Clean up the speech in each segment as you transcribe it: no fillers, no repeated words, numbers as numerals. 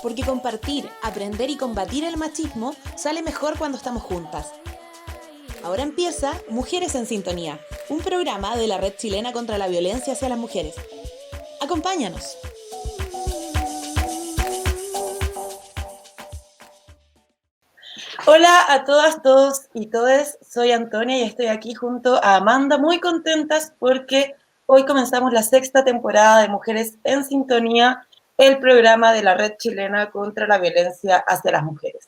porque compartir, aprender y combatir el machismo sale mejor cuando estamos juntas. Ahora empieza Mujeres en Sintonía, un programa de la Red Chilena contra la Violencia hacia las Mujeres. ¡Acompáñanos! Hola a todas, todos y todes, soy Antonia y estoy aquí junto a Amanda, muy contentas porque hoy comenzamos la 6ª temporada de Mujeres en Sintonía, el programa de la Red Chilena contra la Violencia hacia las Mujeres.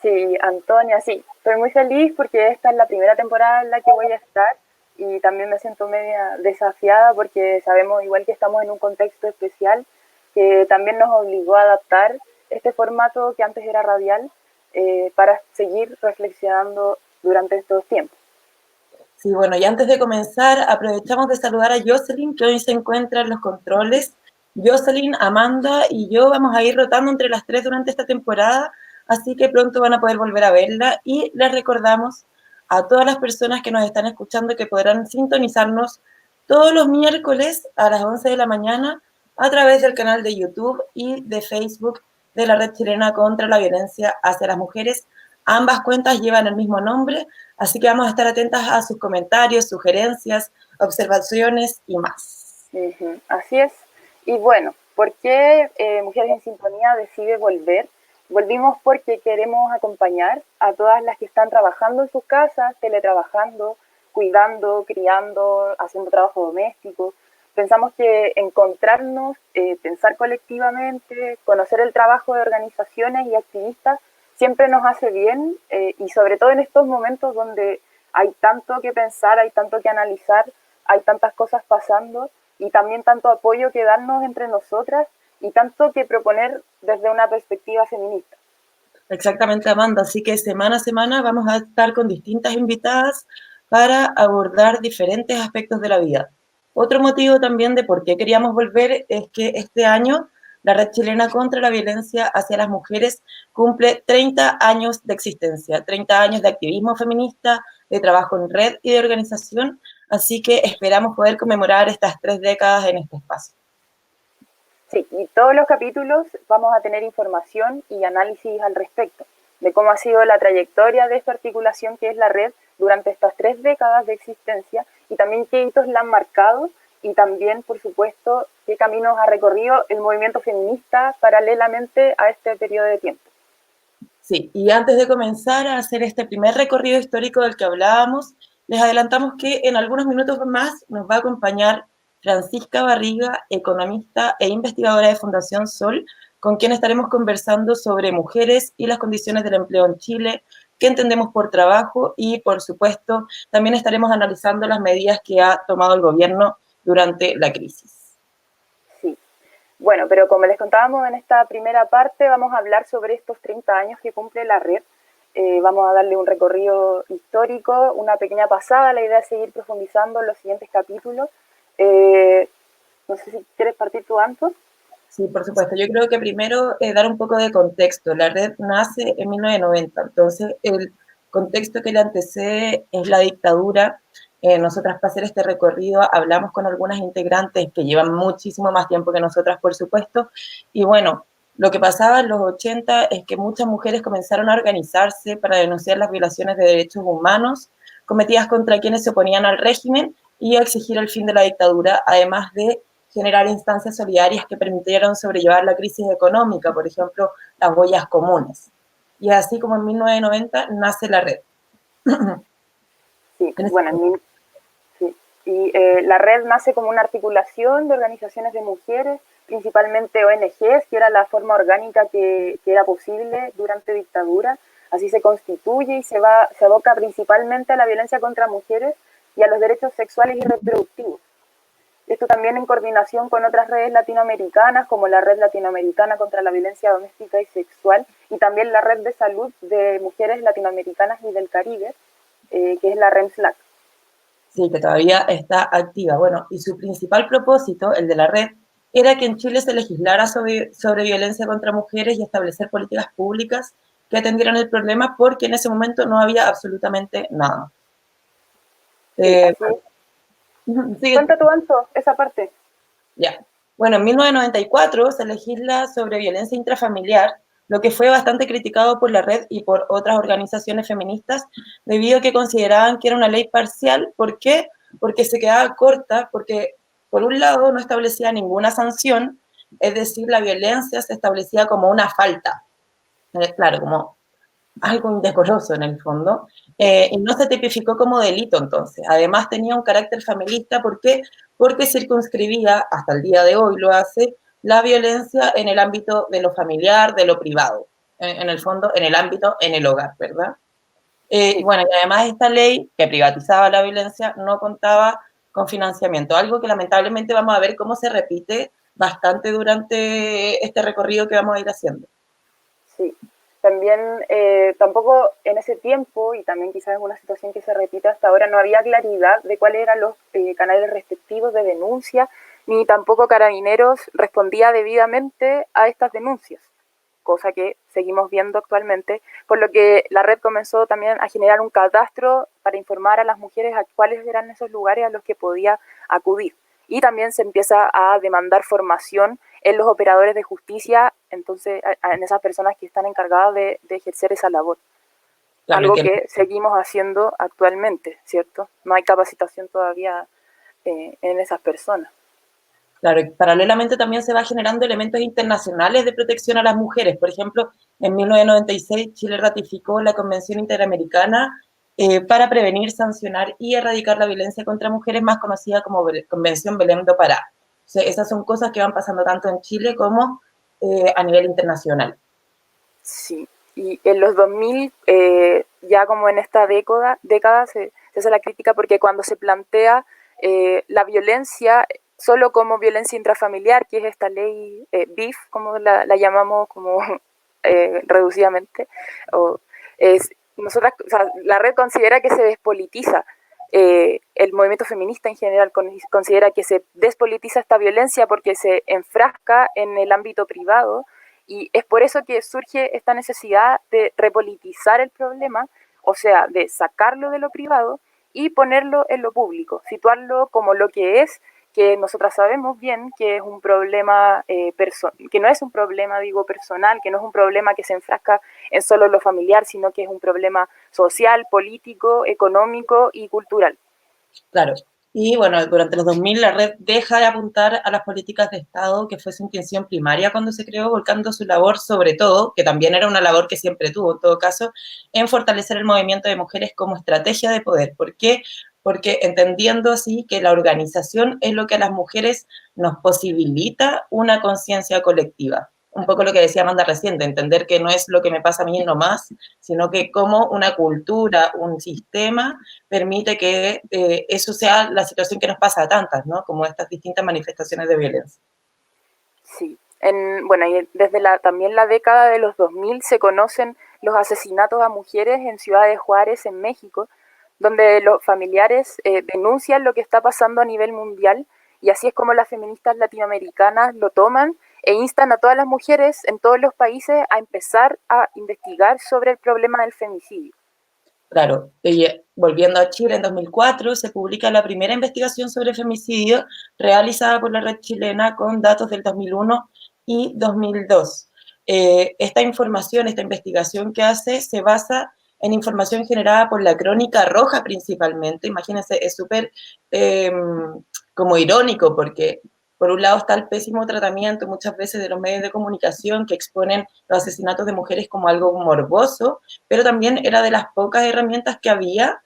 Sí, Antonia, sí, estoy muy feliz porque esta es la primera temporada en la que voy a estar y también me siento media desafiada porque sabemos igual que estamos en un contexto especial que también nos obligó a adaptar este formato que antes era radial para seguir reflexionando durante estos tiempos. Sí, bueno, y antes de comenzar, aprovechamos de saludar a Jocelyn, que hoy se encuentra en los controles. Jocelyn, Amanda y yo vamos a ir rotando entre las tres durante esta temporada, así que pronto van a poder volver a verla. Y les recordamos a todas las personas que nos están escuchando que podrán sintonizarnos todos los miércoles a las 11 de la mañana a través del canal de YouTube y de Facebook de la Red Chilena contra la Violencia hacia las Mujeres. Ambas cuentas llevan el mismo nombre, así que vamos a estar atentas a sus comentarios, sugerencias, observaciones y más. Así es. Y bueno, ¿por qué Mujeres en Sintonía decide volver? Volvimos porque queremos acompañar a todas las que están trabajando en sus casas, teletrabajando, cuidando, criando, haciendo trabajo doméstico. Pensamos que encontrarnos, pensar colectivamente, conocer el trabajo de organizaciones y activistas siempre nos hace bien y sobre todo en estos momentos donde hay tanto que pensar, hay tanto que analizar, hay tantas cosas pasando y también tanto apoyo que darnos entre nosotras y tanto que proponer desde una perspectiva feminista. Exactamente, Amanda, así que semana a semana vamos a estar con distintas invitadas para abordar diferentes aspectos de la vida. Otro motivo también de por qué queríamos volver es que este año la Red Chilena contra la Violencia hacia las Mujeres cumple 30 años de existencia, 30 años de activismo feminista, de trabajo en red y de organización, así que esperamos poder conmemorar estas 3 décadas en este espacio. Sí, y todos los capítulos vamos a tener información y análisis al respecto, de cómo ha sido la trayectoria de esta articulación que es la red durante estas 3 décadas de existencia y también qué hitos la han marcado y también, por supuesto, qué caminos ha recorrido el movimiento feminista paralelamente a este periodo de tiempo. Sí, y antes de comenzar a hacer este primer recorrido histórico del que hablábamos, les adelantamos que en algunos minutos más nos va a acompañar Francisca Barriga, economista e investigadora de Fundación Sol, con quien estaremos conversando sobre mujeres y las condiciones del empleo en Chile, qué entendemos por trabajo y, por supuesto, también estaremos analizando las medidas que ha tomado el gobierno durante la crisis. Sí. Bueno, pero como les contábamos en esta primera parte, vamos a hablar sobre estos 30 años que cumple la red. Vamos a darle un recorrido histórico, una pequeña pasada. La idea es seguir profundizando en los siguientes capítulos. No sé si quieres partir tú, Anto. Sí, por supuesto. Yo creo que primero dar un poco de contexto. La red nace en 1990, entonces el contexto que le antecede es la dictadura. Nosotras para hacer este recorrido hablamos con algunas integrantes que llevan muchísimo más tiempo que nosotras, por supuesto, y bueno, lo que pasaba en los 80 es que muchas mujeres comenzaron a organizarse para denunciar las violaciones de derechos humanos cometidas contra quienes se oponían al régimen y a exigir el fin de la dictadura, además de generar instancias solidarias que permitieron sobrellevar la crisis económica, por ejemplo, las ollas comunes. Y así como en 1990 nace la red. Sí, bueno, sí. Y la red nace como una articulación de organizaciones de mujeres, principalmente ONGs, que era la forma orgánica que era posible durante dictadura. Así se constituye y se aboca principalmente a la violencia contra mujeres y a los derechos sexuales y reproductivos. Esto también en coordinación con otras redes latinoamericanas, como la Red Latinoamericana contra la Violencia Doméstica y Sexual, y también la Red de Salud de Mujeres Latinoamericanas y del Caribe, que es la REMSLAC. Sí, que todavía está activa. Bueno, y su principal propósito, el de la red, era que en Chile se legislara sobre violencia contra mujeres y establecer políticas públicas que atendieran el problema, porque en ese momento no había absolutamente nada. Sí, así es. Cuenta tú, Anto, esa parte. Ya. Bueno, en 1994 se legisla sobre violencia intrafamiliar, lo que fue bastante criticado por la red y por otras organizaciones feministas, debido a que consideraban que era una ley parcial. ¿Por qué? Porque se quedaba corta, porque por un lado no establecía ninguna sanción, es decir, la violencia se establecía como una falta, claro, como algo indecoroso en el fondo, y no se tipificó como delito entonces. Además tenía un carácter familista, ¿por qué? Porque circunscribía, hasta el día de hoy lo hace, la violencia en el ámbito de lo familiar, de lo privado, en el fondo, en el ámbito, en el hogar, ¿verdad? Y Sí. bueno, y además esta ley que privatizaba la violencia no contaba con financiamiento, algo que lamentablemente vamos a ver cómo se repite bastante durante este recorrido que vamos a ir haciendo. Sí, también tampoco en ese tiempo, y también quizás es una situación que se repite hasta ahora, no había claridad de cuáles eran los canales respectivos de denuncia, ni tampoco Carabineros respondía debidamente a estas denuncias, cosa que seguimos viendo actualmente, por lo que la red comenzó también a generar un catastro para informar a las mujeres a cuáles eran esos lugares a los que podía acudir. Y también se empieza a demandar formación en los operadores de justicia, entonces en esas personas que están encargadas de ejercer esa labor. Claro, Algo que seguimos haciendo actualmente, ¿cierto? No hay capacitación todavía en esas personas. Claro, y paralelamente también se va generando elementos internacionales de protección a las mujeres. Por ejemplo, en 1996 Chile ratificó la Convención Interamericana para prevenir, sancionar y erradicar la violencia contra mujeres, más conocida como Convención Belém do Pará. O sea, esas son cosas que van pasando tanto en Chile como a nivel internacional. Sí, y en los 2000, ya como en esta década se hace la crítica porque cuando se plantea la violencia solo como violencia intrafamiliar, que es esta ley BIF, como la llamamos como reducidamente, o, nosotras, o sea, la red considera que se despolitiza, el movimiento feminista en general considera que se despolitiza esta violencia porque se enfrasca en el ámbito privado, y es por eso que surge esta necesidad de repolitizar el problema, o sea, de sacarlo de lo privado y ponerlo en lo público, situarlo como lo que es, que nosotras sabemos bien que es un problema, que no es un problema, digo, personal, que no es un problema que se enfrasca en solo lo familiar, sino que es un problema social, político, económico y cultural. Claro. Y bueno, durante los 2000 la red deja de apuntar a las políticas de Estado, que fue su intención primaria cuando se creó, volcando su labor sobre todo, que también era una labor que siempre tuvo en todo caso, en fortalecer el movimiento de mujeres como estrategia de poder. ¿Por qué? Porque entendiendo así que la organización es lo que a las mujeres nos posibilita una conciencia colectiva. Un poco lo que decía Amanda recién, de entender que no es lo que me pasa a mí nomás, sino que como una cultura, un sistema permite que eso sea la situación que nos pasa a tantas, ¿no? Como estas distintas manifestaciones de violencia. Sí. Bueno, y desde también la década de los 2000 se conocen los asesinatos a mujeres en Ciudad de Juárez, en México, donde los familiares denuncian lo que está pasando a nivel mundial, y así es como las feministas latinoamericanas lo toman e instan a todas las mujeres en todos los países a empezar a investigar sobre el problema del femicidio. Claro, y volviendo a Chile, en 2004 se publica la primera investigación sobre femicidio realizada por la red chilena con datos del 2001 y 2002. Esta información, esta investigación que hace, se basa en información generada por la Crónica Roja principalmente. Imagínense, es súper como irónico porque por un lado está el pésimo tratamiento muchas veces de los medios de comunicación que exponen los asesinatos de mujeres como algo morboso, pero también era de las pocas herramientas que había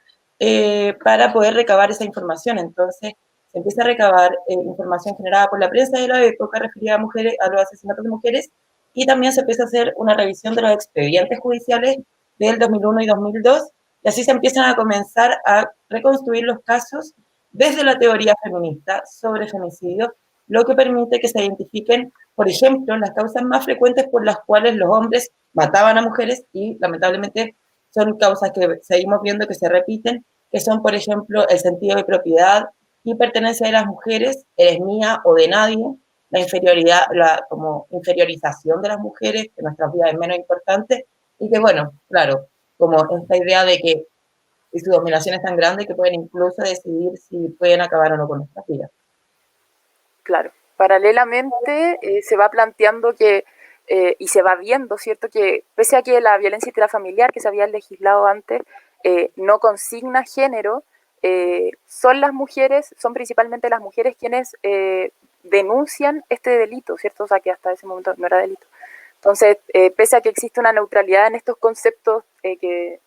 para poder recabar esa información. Entonces, se empieza a recabar información generada por la prensa de la época referida a mujeres, a los asesinatos de mujeres, y también se empieza a hacer una revisión de los expedientes judiciales del 2001 y 2002, y así se empiezan a comenzar a reconstruir los casos desde la teoría feminista sobre femicidio, lo que permite que se identifiquen, por ejemplo, las causas más frecuentes por las cuales los hombres mataban a mujeres, y lamentablemente son causas que seguimos viendo que se repiten, que son, por ejemplo, el sentido de propiedad y pertenencia de las mujeres, eres mía o de nadie, la inferioridad, la como inferiorización de las mujeres, que nuestras vidas es menos importante, y que, bueno, claro, como esta idea de que su dominación es tan grande que pueden incluso decidir si pueden acabar o no con nuestras vidas. Claro. Paralelamente, se va planteando que, y se va viendo, ¿cierto?, que pese a que la violencia intrafamiliar que se había legislado antes no consigna género, son principalmente las mujeres quienes denuncian este delito, ¿cierto? O sea, que hasta ese momento no era delito. Entonces, pese a que existe una neutralidad en estos conceptos, que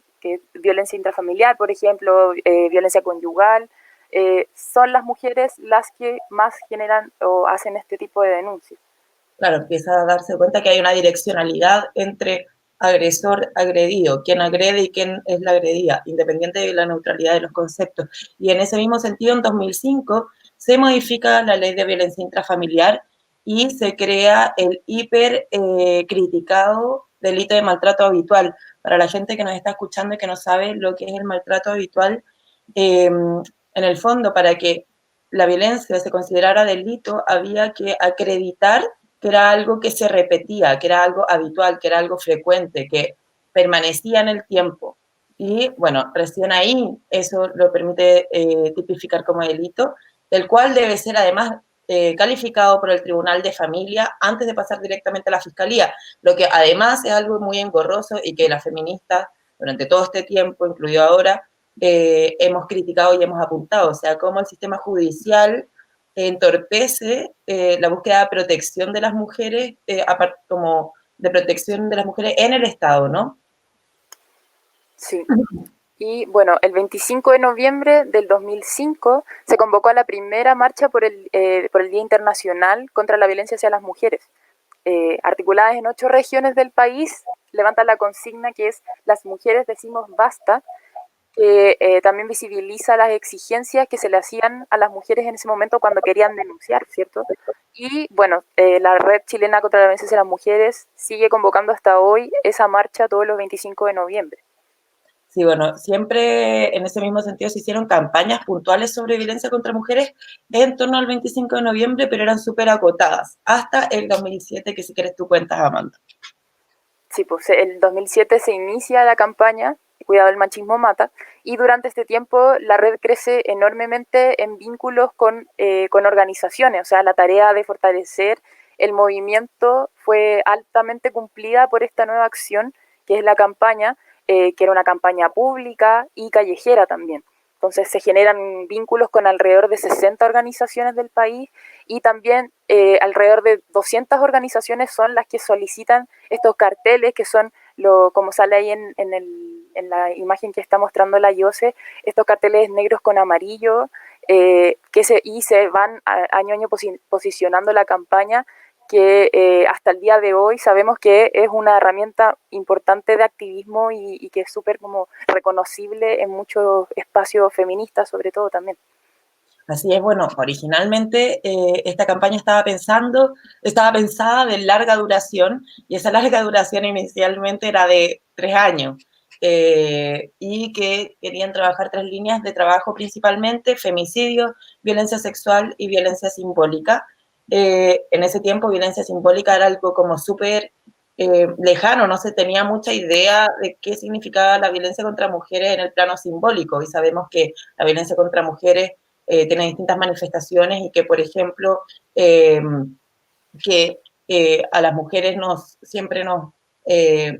violencia intrafamiliar, por ejemplo, violencia conyugal, son las mujeres las que más generan o hacen este tipo de denuncias. Claro, empieza a darse cuenta que hay una direccionalidad entre agresor, agredido, quién agrede y quién es la agredida, independiente de la neutralidad de los conceptos. Y en ese mismo sentido, en 2005 se modifica la ley de violencia intrafamiliar y se crea el hiper criticado delito de maltrato habitual. Para la gente que nos está escuchando y que no sabe lo que es el maltrato habitual, en el fondo, para que la violencia se considerara delito, había que acreditar que era algo que se repetía, que era algo habitual, que era algo frecuente, que permanecía en el tiempo. Y bueno, recién ahí eso lo permite tipificar como delito, el cual debe ser además calificado por el Tribunal de Familia antes de pasar directamente a la Fiscalía, lo que además es algo muy engorroso y que las feministas durante todo este tiempo, incluido ahora, hemos criticado y hemos apuntado, o sea, cómo el sistema judicial entorpece la búsqueda de protección de las mujeres, como de protección de las mujeres en el Estado, ¿no? Sí. Y bueno, el 25 de noviembre del 2005 se convocó a la primera marcha por el Día Internacional contra la Violencia hacia las Mujeres. Articuladas en 8 regiones del país, levantan la consigna que es "Las mujeres decimos basta", que también visibiliza las exigencias que se le hacían a las mujeres en ese momento cuando querían denunciar, ¿cierto? Y bueno, la Red Chilena contra la Violencia hacia las Mujeres sigue convocando hasta hoy esa marcha todos los 25 de noviembre. Sí, bueno, siempre en ese mismo sentido se hicieron campañas puntuales sobre violencia contra mujeres en torno al 25 de noviembre, pero eran súper acotadas, hasta el 2007, que si quieres tú cuentas, Amanda. Sí, pues el 2007 se inicia la campaña Cuidado, el machismo mata, y durante este tiempo la red crece enormemente en vínculos con organizaciones, o sea, la tarea de fortalecer el movimiento fue altamente cumplida por esta nueva acción, que es la campaña, que era una campaña pública y callejera también. Entonces se generan vínculos con alrededor de 60 organizaciones del país y también alrededor de 200 organizaciones son las que solicitan estos carteles que son, como sale ahí en la imagen que está mostrando la Yose, estos carteles negros con amarillo y se van año a año posicionando la campaña que hasta el día de hoy sabemos que es una herramienta importante de activismo y que es súper como reconocible en muchos espacios feministas, sobre todo también. Así es, bueno, originalmente esta campaña estaba pensada de larga duración, y esa larga duración inicialmente era de 3 años, y que querían trabajar 3 líneas de trabajo principalmente: femicidio, violencia sexual y violencia simbólica. En ese tiempo violencia simbólica era algo como súper lejano, no se tenía mucha idea de qué significaba la violencia contra mujeres en el plano simbólico, y sabemos que la violencia contra mujeres tiene distintas manifestaciones y que, por ejemplo, que a las mujeres siempre nos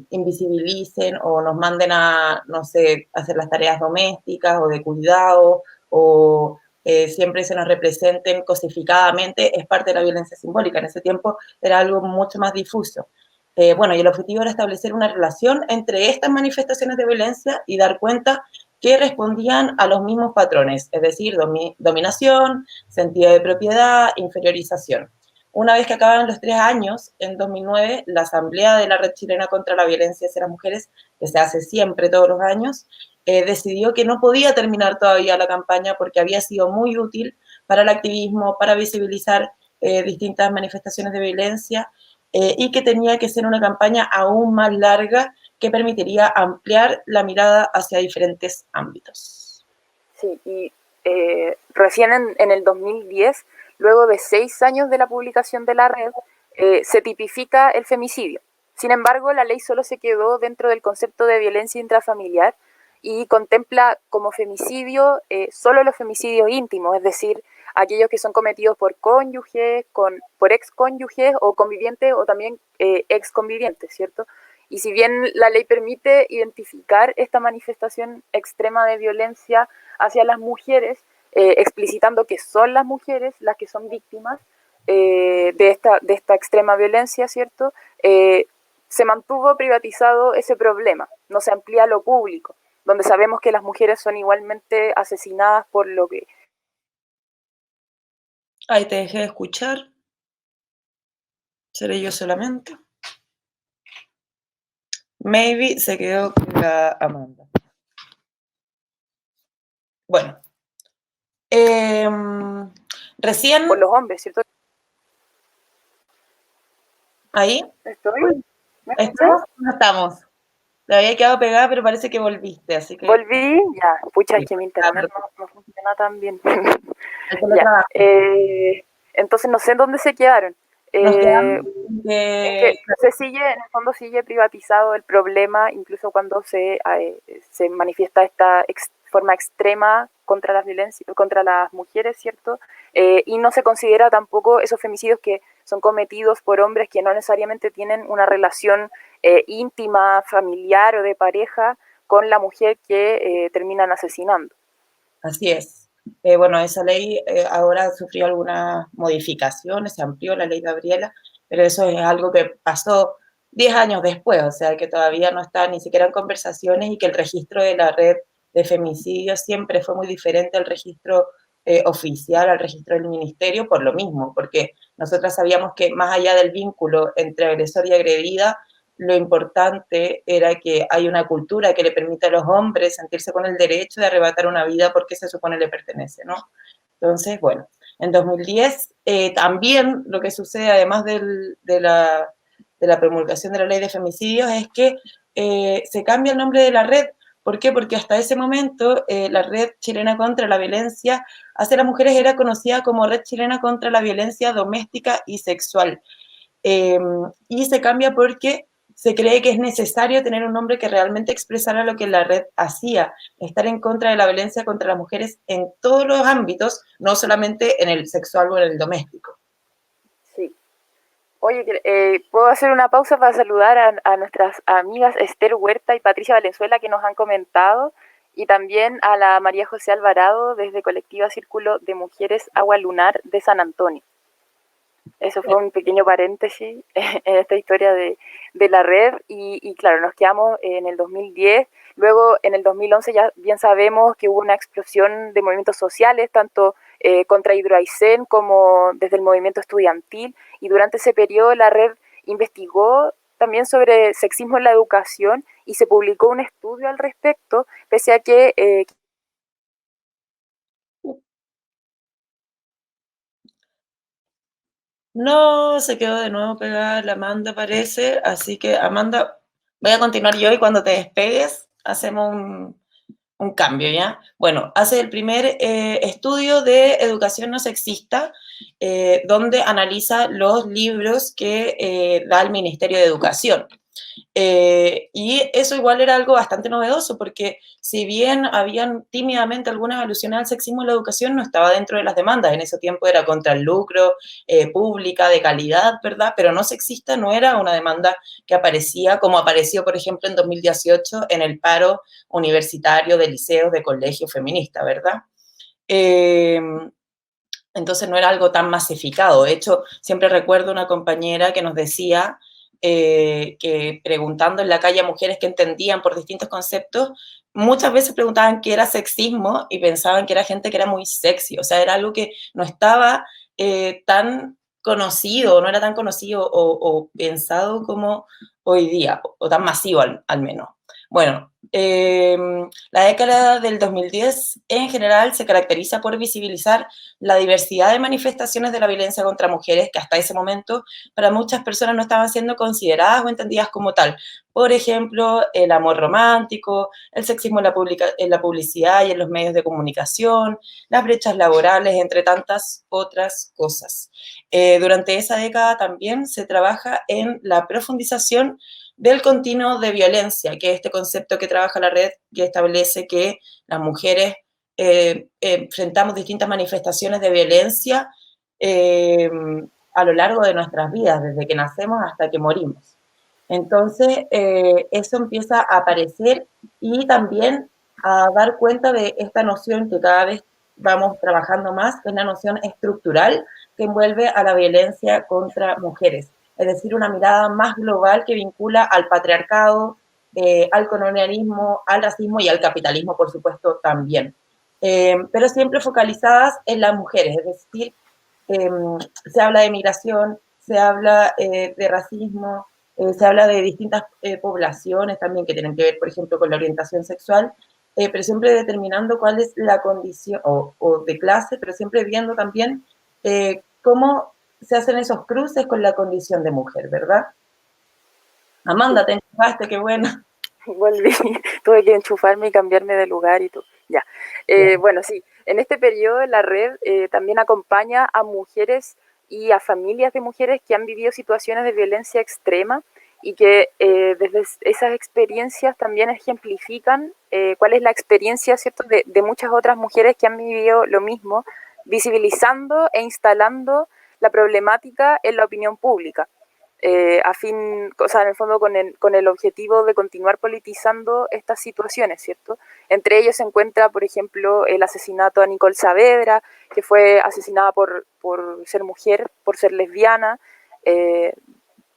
invisibilicen o nos manden a, no sé, hacer las tareas domésticas o de cuidado, o siempre se nos representen cosificadamente, es parte de la violencia simbólica. En ese tiempo era algo mucho más difuso. Bueno, y el objetivo era establecer una relación entre estas manifestaciones de violencia y dar cuenta que respondían a los mismos patrones, es decir, dominación, sentido de propiedad, inferiorización. Una vez que acabaron los 3 años, en 2009, la Asamblea de la Red Chilena contra la Violencia hacia las Mujeres, que se hace siempre todos los años, decidió que no podía terminar todavía la campaña porque había sido muy útil para el activismo, para visibilizar distintas manifestaciones de violencia, y que tenía que ser una campaña aún más larga que permitiría ampliar la mirada hacia diferentes ámbitos. Sí, y recién en el 2010, luego de 6 años de la publicación de la red, se tipifica el femicidio. Sin embargo, la ley solo se quedó dentro del concepto de violencia intrafamiliar y contempla como femicidio solo los femicidios íntimos, es decir, aquellos que son cometidos por cónyuges, por excónyuges o convivientes o también exconvivientes, ¿cierto? Y si bien la ley permite identificar esta manifestación extrema de violencia hacia las mujeres, explicitando que son las mujeres las que son víctimas de esta extrema violencia, ¿cierto? Se mantuvo privatizado ese problema, no se amplía a lo público, donde sabemos que las mujeres son igualmente asesinadas por lo que... Ahí te dejé de escuchar. ¿Seré yo solamente? Maybe se quedó con la Amanda. Bueno. Recién... Por los hombres, ¿cierto? ¿Ahí? ¿Estoy? ¿Me ¿Estamos? No estamos. Le había quedado pegada, pero parece que volviste, así que... ¿Volví? Ya. Pucha, sí, es que mi internet no funciona tan bien. Ya. Entonces no sé en dónde se quedaron. Nos quedamos que se sigue, en el fondo sigue privatizado el problema, incluso cuando se manifiesta esta forma extrema contra las violencias, contra las mujeres, ¿cierto? Y no se considera tampoco esos femicidios que son cometidos por hombres que no necesariamente tienen una relación íntima, familiar o de pareja con la mujer que terminan asesinando. Así es. Bueno, esa ley ahora sufrió algunas modificaciones, se amplió la ley Gabriela, pero eso es algo que pasó 10 años después, o sea que todavía no está ni siquiera en conversaciones y que el registro de la red de femicidios siempre fue muy diferente al registro oficial, al registro del ministerio, por lo mismo, porque nosotras sabíamos que más allá del vínculo entre agresor y agredida, lo importante era que hay una cultura que le permite a los hombres sentirse con el derecho de arrebatar una vida porque se supone le pertenece, ¿no? Entonces, bueno, en 2010 también lo que sucede, además de la promulgación de la ley de femicidios, es que se cambia el nombre de la red. ¿Por qué? Porque hasta ese momento la Red Chilena contra la Violencia hacia las Mujeres era conocida como Red Chilena contra la Violencia Doméstica y Sexual. Y se cambia porque se cree que es necesario tener un nombre que realmente expresara lo que la red hacía, estar en contra de la violencia contra las mujeres en todos los ámbitos, no solamente en el sexual o en el doméstico. Sí. Oye, ¿puedo hacer una pausa para saludar a nuestras amigas Esther Huerta y Patricia Valenzuela que nos han comentado? Y también a la María José Alvarado desde Colectiva Círculo de Mujeres Agua Lunar de San Antonio. Eso fue un pequeño paréntesis en esta historia de la red y claro, nos quedamos en el 2010, luego en el 2011 ya bien sabemos que hubo una explosión de movimientos sociales, tanto contra Hidroaicén como desde el movimiento estudiantil, y durante ese periodo la red investigó también sobre sexismo en la educación y se publicó un estudio al respecto, pese a que... No, se quedó de nuevo pegada la Amanda, parece. Así que, Amanda, voy a continuar yo y cuando te despegues hacemos un cambio, ¿ya? Bueno, hace el primer estudio de educación no sexista, donde analiza los libros que da el Ministerio de Educación. Y eso igual era algo bastante novedoso, porque si bien habían tímidamente algunas alusiones al sexismo en la educación, no estaba dentro de las demandas. En ese tiempo era contra el lucro, pública, de calidad, ¿verdad? Pero no sexista no era una demanda que aparecía como apareció, por ejemplo, en 2018 en el paro universitario de liceos, de colegios feministas, ¿verdad? Entonces no era algo tan masificado. De hecho, siempre recuerdo una compañera que nos decía que preguntando en la calle a mujeres que entendían por distintos conceptos, muchas veces preguntaban qué era sexismo y pensaban que era gente que era muy sexy. O sea, era algo que no estaba tan conocido, no era tan conocido o pensado como hoy día, o tan masivo al menos. Bueno, la década del 2010 en general se caracteriza por visibilizar la diversidad de manifestaciones de la violencia contra mujeres que hasta ese momento para muchas personas no estaban siendo consideradas o entendidas como tal. Por ejemplo, el amor romántico, el sexismo en la publicidad y en los medios de comunicación, las brechas laborales, entre tantas otras cosas. Durante esa década también se trabaja en la profundización del continuo de violencia, que es este concepto que trabaja la red, que establece que las mujeres enfrentamos distintas manifestaciones de violencia a lo largo de nuestras vidas, desde que nacemos hasta que morimos. Entonces, eso empieza a aparecer y también a dar cuenta de esta noción que cada vez vamos trabajando más, que es la noción estructural que envuelve a la violencia contra mujeres. Es decir, una mirada más global que vincula al patriarcado, al colonialismo, al racismo y al capitalismo, por supuesto, también. Pero siempre focalizadas en las mujeres, es decir, se habla de migración, se habla de racismo, se habla de distintas poblaciones también que tienen que ver, por ejemplo, con la orientación sexual, pero siempre determinando cuál es la condición, o de clase, pero siempre viendo también cómo se hacen esos cruces con la condición de mujer, ¿verdad? Amanda, te enchufaste, qué bueno. Volví, tuve que enchufarme y cambiarme de lugar y todo. Ya. Bueno, sí, en este periodo la red también acompaña a mujeres y a familias de mujeres que han vivido situaciones de violencia extrema y que desde esas experiencias también ejemplifican cuál es la experiencia, ¿cierto?, de muchas otras mujeres que han vivido lo mismo, visibilizando e instalando la problemática en la opinión pública. A fin, o sea, en el fondo con el objetivo de continuar politizando estas situaciones, ¿cierto? Entre ellos se encuentra, por ejemplo, el asesinato a Nicole Saavedra, que fue asesinada por ser mujer, por ser lesbiana,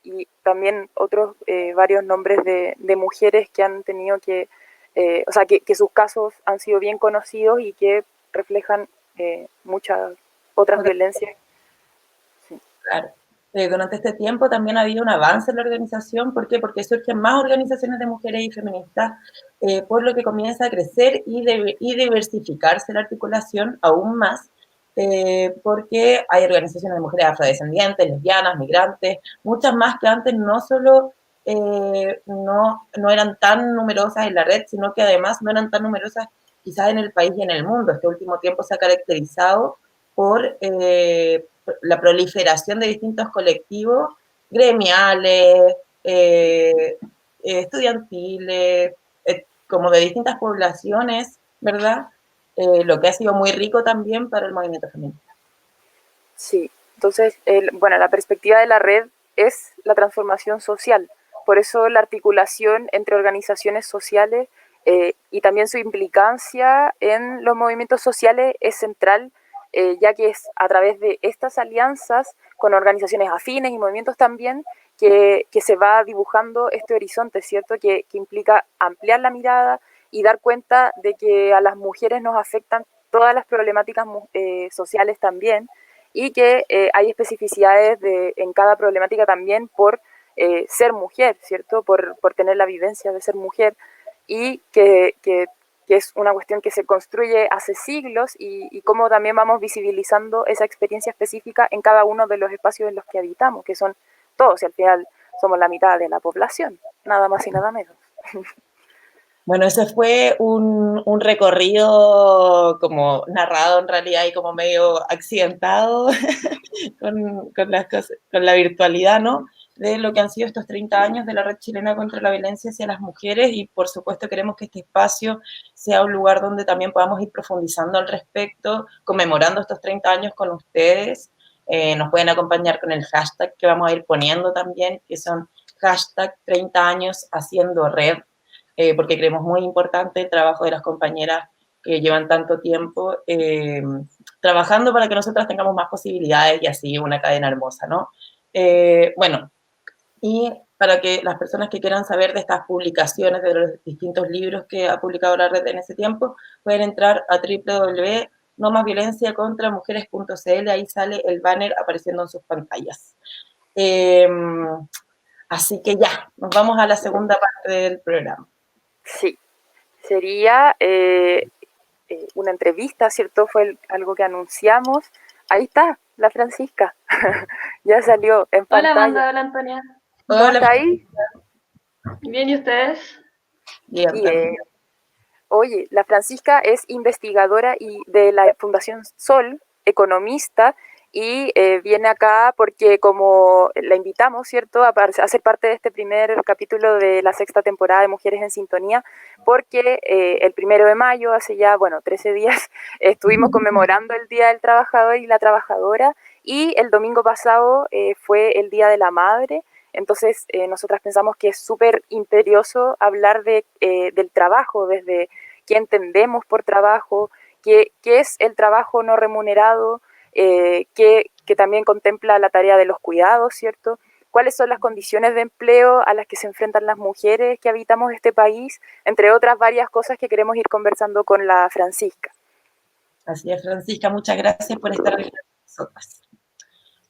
y también otros varios nombres de mujeres que han tenido o sea, que sus casos han sido bien conocidos y que reflejan muchas otras violencias. Sí. Claro. Durante este tiempo también ha habido un avance en la organización. ¿Por qué? Porque surgen más organizaciones de mujeres y feministas, por lo que comienza a crecer y diversificarse la articulación aún más, porque hay organizaciones de mujeres afrodescendientes, lesbianas, migrantes, muchas más que antes no solo no eran tan numerosas en la red, sino que además no eran tan numerosas quizás en el país y en el mundo. Este último tiempo se ha caracterizado por la proliferación de distintos colectivos gremiales, estudiantiles, como de distintas poblaciones, ¿verdad? Lo que ha sido muy rico también para el movimiento feminista. Sí, entonces, bueno, la perspectiva de la red es la transformación social. Por eso la articulación entre organizaciones sociales y también su implicancia en los movimientos sociales es central, ya que es a través de estas alianzas con organizaciones afines y movimientos también que se va dibujando este horizonte, ¿cierto? Que implica ampliar la mirada y dar cuenta de que a las mujeres nos afectan todas las problemáticas sociales también, y que hay especificidades en cada problemática también por ser mujer, ¿cierto? Por tener la vivencia de ser mujer, y que es una cuestión que se construye hace siglos, y cómo también vamos visibilizando esa experiencia específica en cada uno de los espacios en los que habitamos, que son todos, y al final somos la mitad de la población, nada más y nada menos. Bueno, ese fue un recorrido como narrado en realidad y como medio accidentado con la virtualidad, ¿no? De lo que han sido estos 30 años de la Red Chilena contra la Violencia hacia las Mujeres, y por supuesto queremos que este espacio sea un lugar donde también podamos ir profundizando al respecto, conmemorando estos 30 años con ustedes. Nos pueden acompañar con el hashtag que vamos a ir poniendo también, que son hashtag 30 años haciendo red, porque creemos muy importante el trabajo de las compañeras que llevan tanto tiempo trabajando para que nosotras tengamos más posibilidades y así una cadena hermosa, ¿no? Bueno, y para que las personas que quieran saber de estas publicaciones, de los distintos libros que ha publicado la red en ese tiempo, pueden entrar a www.nomasviolenciacontramujeres.cl, ahí sale el banner apareciendo en sus pantallas. Así que ya, nos vamos a la segunda parte del programa. Sí, sería una entrevista, ¿cierto? Fue algo que anunciamos. Ahí está, la Francisca. Ya salió en pantalla. Hola Amanda, hola Antonia. ¿Cómo está ahí? Bien, ¿y ustedes? Bien, Bien. Oye, la Francisca es investigadora de la Fundación Sol, economista, y viene acá porque como la invitamos, ¿cierto?, a ser parte de este primer capítulo de la 6ª temporada de Mujeres en Sintonía, porque el 1 de mayo, hace ya, 13 días, estuvimos conmemorando el Día del Trabajador y la Trabajadora, y el domingo pasado fue el Día de la Madre. Entonces nosotras pensamos que es súper imperioso hablar del trabajo, desde qué entendemos por trabajo, qué es el trabajo no remunerado, que también contempla la tarea de los cuidados, ¿cierto? ¿Cuáles son las condiciones de empleo a las que se enfrentan las mujeres que habitamos este país? Entre otras varias cosas que queremos ir conversando con la Francisca. Así es, Francisca, muchas gracias por estar aquí con nosotras.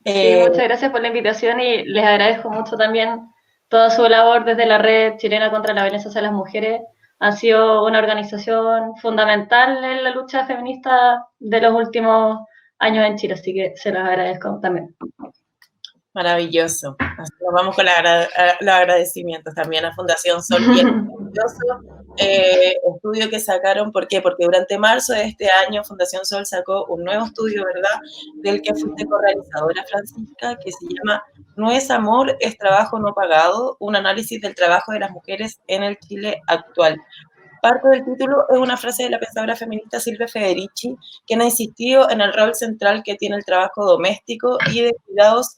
Sí, muchas gracias por la invitación y les agradezco mucho también toda su labor desde la Red Chilena contra la Violencia hacia las Mujeres. Ha sido una organización fundamental en la lucha feminista de los últimos años en Chile, así que se los agradezco también. Maravilloso. Así nos vamos con los agradecimientos también a Fundación Sol y el maravilloso estudio que sacaron. ¿Por qué? Porque durante marzo de este año Fundación Sol sacó un nuevo estudio, ¿verdad?, del que fuiste correalizadora, Francisca, que se llama No es amor, es trabajo no pagado, un análisis del trabajo de las mujeres en el Chile actual. Parte del título es una frase de la pensadora feminista Silvia Federici, quien ha insistido en el rol central que tiene el trabajo doméstico y de cuidados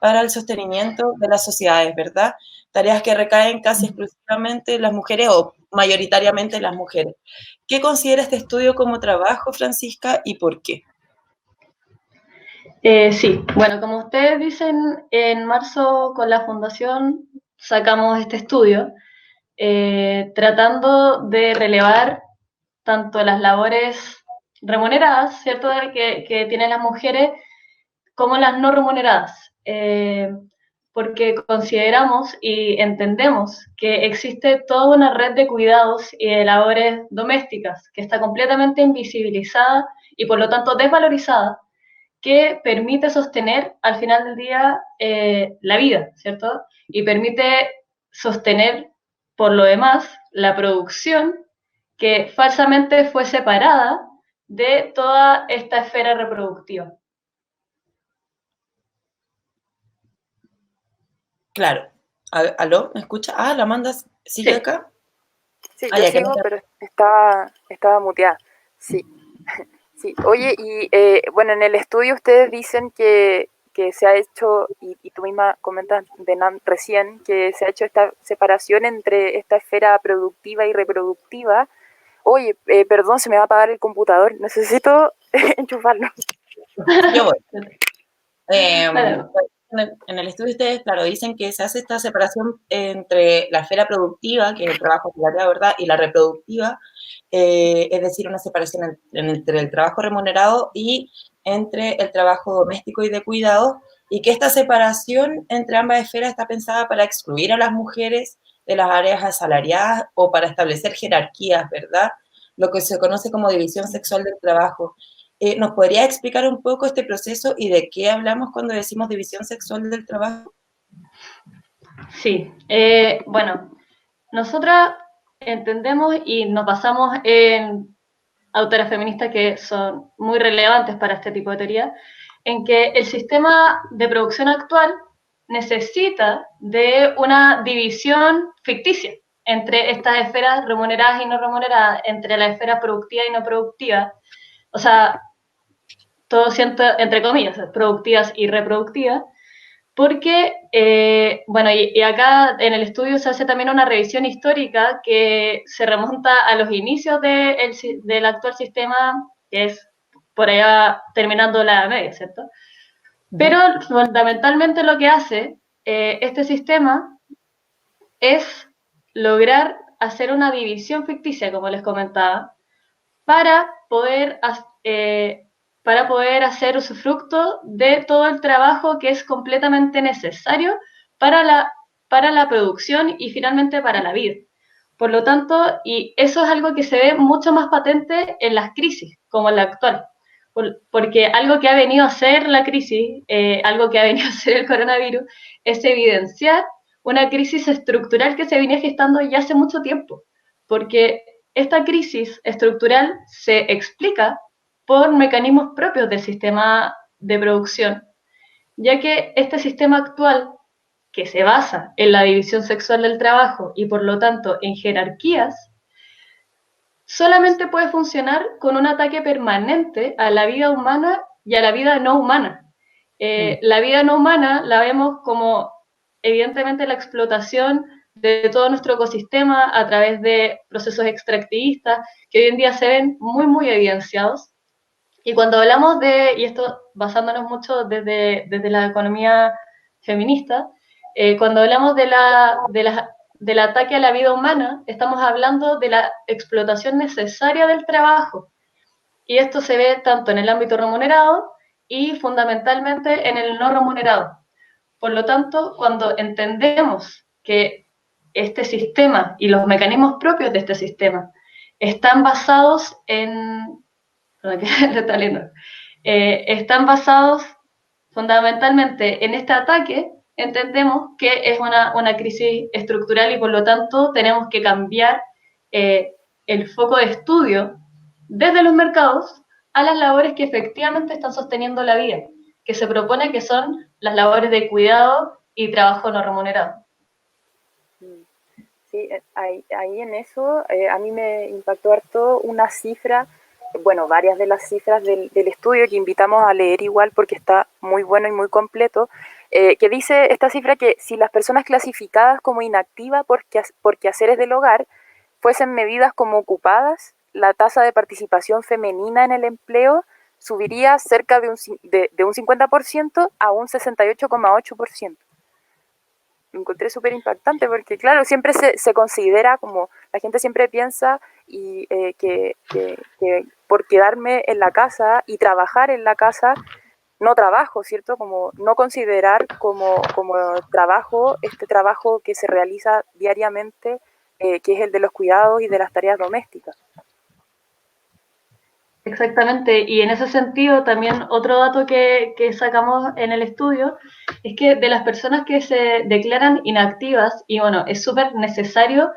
para el sostenimiento de las sociedades, ¿verdad? Tareas que recaen casi exclusivamente en las mujeres o mayoritariamente en las mujeres. ¿Qué considera este estudio como trabajo, Francisca, y por qué? Sí, bueno, como ustedes dicen, en marzo con la Fundación sacamos este estudio tratando de relevar tanto las labores remuneradas, ¿cierto?, que tienen las mujeres, como las no remuneradas, porque consideramos y entendemos que existe toda una red de cuidados y de labores domésticas que está completamente invisibilizada y por lo tanto desvalorizada, que permite sostener al final del día la vida, ¿cierto? Y permite sostener, por lo demás, la producción que falsamente fue separada de toda esta esfera reproductiva. Claro. ¿Aló? ¿Me escucha? Ah, ¿la Amanda sigue Sí. acá? Sí, yo sigo, pero estaba muteada. Sí. Sí. Oye, y bueno, en el estudio ustedes dicen que se ha hecho, y tú misma comentas recién, que se ha hecho esta separación entre esta esfera productiva y reproductiva. Oye, perdón, se me va a apagar el computador, necesito enchufarlo. Yo voy. Bueno. En el estudio ustedes, claro, dicen que se hace esta separación entre la esfera productiva, que es el trabajo asalariado, ¿verdad?, y la reproductiva, es decir, una separación entre el trabajo remunerado y entre el trabajo doméstico y de cuidado, y que esta separación entre ambas esferas está pensada para excluir a las mujeres de las áreas asalariadas o para establecer jerarquías, ¿verdad?, lo que se conoce como división sexual del trabajo. ¿Nos podría explicar un poco este proceso y de qué hablamos cuando decimos división sexual del trabajo? Sí, bueno, nosotras entendemos y nos basamos en autoras feministas que son muy relevantes para este tipo de teoría, en que el sistema de producción actual necesita de una división ficticia entre estas esferas remuneradas y no remuneradas, entre la esfera productiva y no productiva, o sea, todo siento entre comillas, productivas y reproductivas, porque, bueno, y acá en el estudio se hace también una revisión histórica que se remonta a los inicios del actual sistema, que es por allá terminando la Edad Media, ¿cierto? Pero fundamentalmente lo que hace este sistema es lograr hacer una división ficticia, como les comentaba, para poder hacer usufructo de todo el trabajo que es completamente necesario para la producción y finalmente para la vida. Por lo tanto, y eso es algo que se ve mucho más patente en las crisis, como la actual. Porque algo que ha venido a hacer la crisis, algo que ha venido a hacer el coronavirus, es evidenciar una crisis estructural que se venía gestando ya hace mucho tiempo. Porque esta crisis estructural se explica por mecanismos propios del sistema de producción, ya que este sistema actual, que se basa en la división sexual del trabajo y por lo tanto en jerarquías, solamente puede funcionar con un ataque permanente a la vida humana y a la vida no humana. La vida no humana la vemos como, evidentemente, la explotación de todo nuestro ecosistema a través de procesos extractivistas que hoy en día se ven muy, muy evidenciados. Y cuando hablamos de, y esto basándonos mucho desde la economía feminista, cuando hablamos del ataque a la vida humana, estamos hablando de la explotación necesaria del trabajo. Y esto se ve tanto en el ámbito remunerado y fundamentalmente en el no remunerado. Por lo tanto, cuando entendemos que este sistema y los mecanismos propios de este sistema están basados en... están basados fundamentalmente en este ataque, entendemos que es una crisis estructural y por lo tanto tenemos que cambiar el foco de estudio desde los mercados a las labores que efectivamente están sosteniendo la vida, que se propone que son las labores de cuidado y trabajo no remunerado. Sí, ahí en eso a mí me impactó harto una cifra, bueno, varias de las cifras del estudio que invitamos a leer igual porque está muy bueno y muy completo, que dice esta cifra que si las personas clasificadas como inactivas por quehaceres del hogar fuesen medidas como ocupadas, la tasa de participación femenina en el empleo subiría cerca de un 50% a un 68,8%. Lo encontré súper impactante porque, claro, siempre se considera como, la gente siempre piensa y que por quedarme en la casa y trabajar en la casa, no trabajo, ¿cierto? Como no considerar como trabajo este trabajo que se realiza diariamente, que es el de los cuidados y de las tareas domésticas. Exactamente, y en ese sentido también otro dato que sacamos en el estudio es que de las personas que se declaran inactivas, y bueno, es súper necesario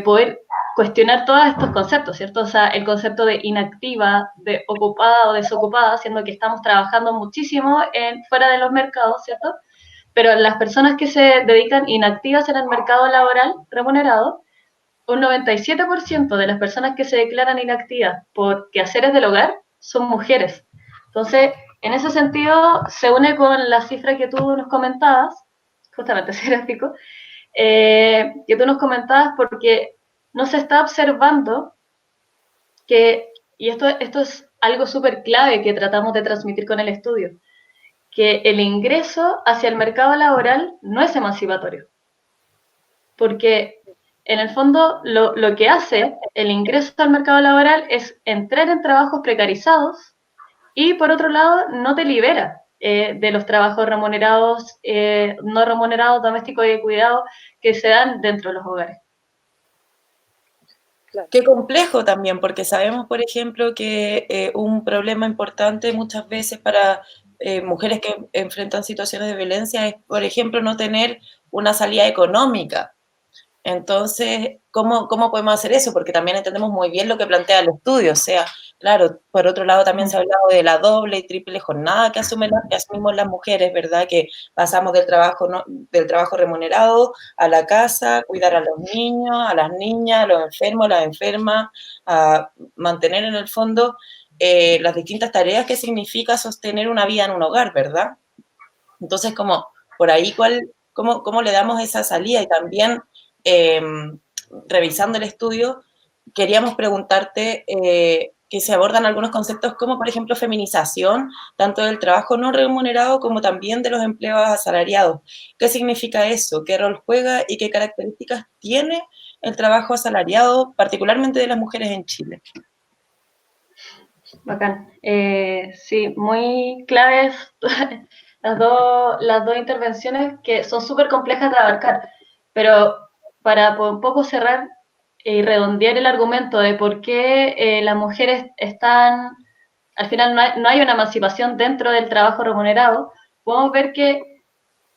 poder cuestionar todos estos conceptos, ¿cierto? O sea, el concepto de inactiva, de ocupada o desocupada, siendo que estamos trabajando muchísimo fuera de los mercados, ¿cierto? Pero las personas que se dedican inactivas en el mercado laboral remunerado, un 97% de las personas que se declaran inactivas por quehaceres del hogar son mujeres. Entonces, en ese sentido, se une con la cifra que tú nos comentabas, justamente ese gráfico, que tú nos comentabas porque no se está observando que, y esto es algo súper clave que tratamos de transmitir con el estudio, que el ingreso hacia el mercado laboral no es emancipatorio. Porque en el fondo lo que hace el ingreso al mercado laboral es entrar en trabajos precarizados y por otro lado no te libera de los trabajos remunerados, no remunerados, domésticos y de cuidado que se dan dentro de los hogares. Claro. Qué complejo también, porque sabemos, por ejemplo, que un problema importante muchas veces para mujeres que enfrentan situaciones de violencia es, por ejemplo, no tener una salida económica. Entonces, ¿cómo podemos hacer eso? Porque también entendemos muy bien lo que plantea el estudio. O sea, claro, por otro lado también se ha hablado de la doble y triple jornada que asumimos las mujeres, ¿verdad? Que pasamos del trabajo remunerado a la casa, cuidar a los niños, a las niñas, a los enfermos, a las enfermas, a mantener en el fondo las distintas tareas que significa sostener una vida en un hogar, ¿verdad? Entonces, como por ahí, ¿cómo le damos esa salida? Y también revisando el estudio, queríamos preguntarte que se abordan algunos conceptos como, por ejemplo, feminización, tanto del trabajo no remunerado como también de los empleos asalariados. ¿Qué significa eso? ¿Qué rol juega y qué características tiene el trabajo asalariado, particularmente de las mujeres en Chile? Bacán. Sí, muy claves las dos intervenciones que son súper complejas de abarcar, pero para un poco cerrar y redondear el argumento de por qué las mujeres están, al final no hay una emancipación dentro del trabajo remunerado, podemos ver que,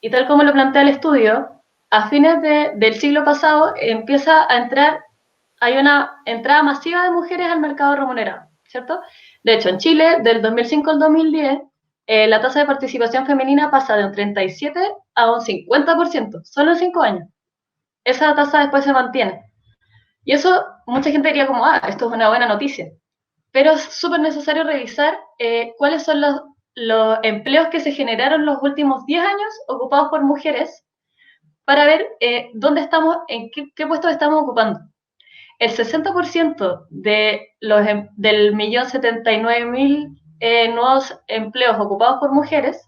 y tal como lo plantea el estudio, a fines del siglo pasado empieza a entrar, hay una entrada masiva de mujeres al mercado remunerado, ¿cierto? De hecho, en Chile, del 2005 al 2010, la tasa de participación femenina pasa de un 37 a un 50%, solo en 5 años. Esa tasa después se mantiene. Y eso, mucha gente diría como, esto es una buena noticia. Pero es súper necesario revisar cuáles son los empleos que se generaron los últimos 10 años ocupados por mujeres para ver dónde estamos, en qué puestos estamos ocupando. El 60% del 1.079.000 nuevos empleos ocupados por mujeres,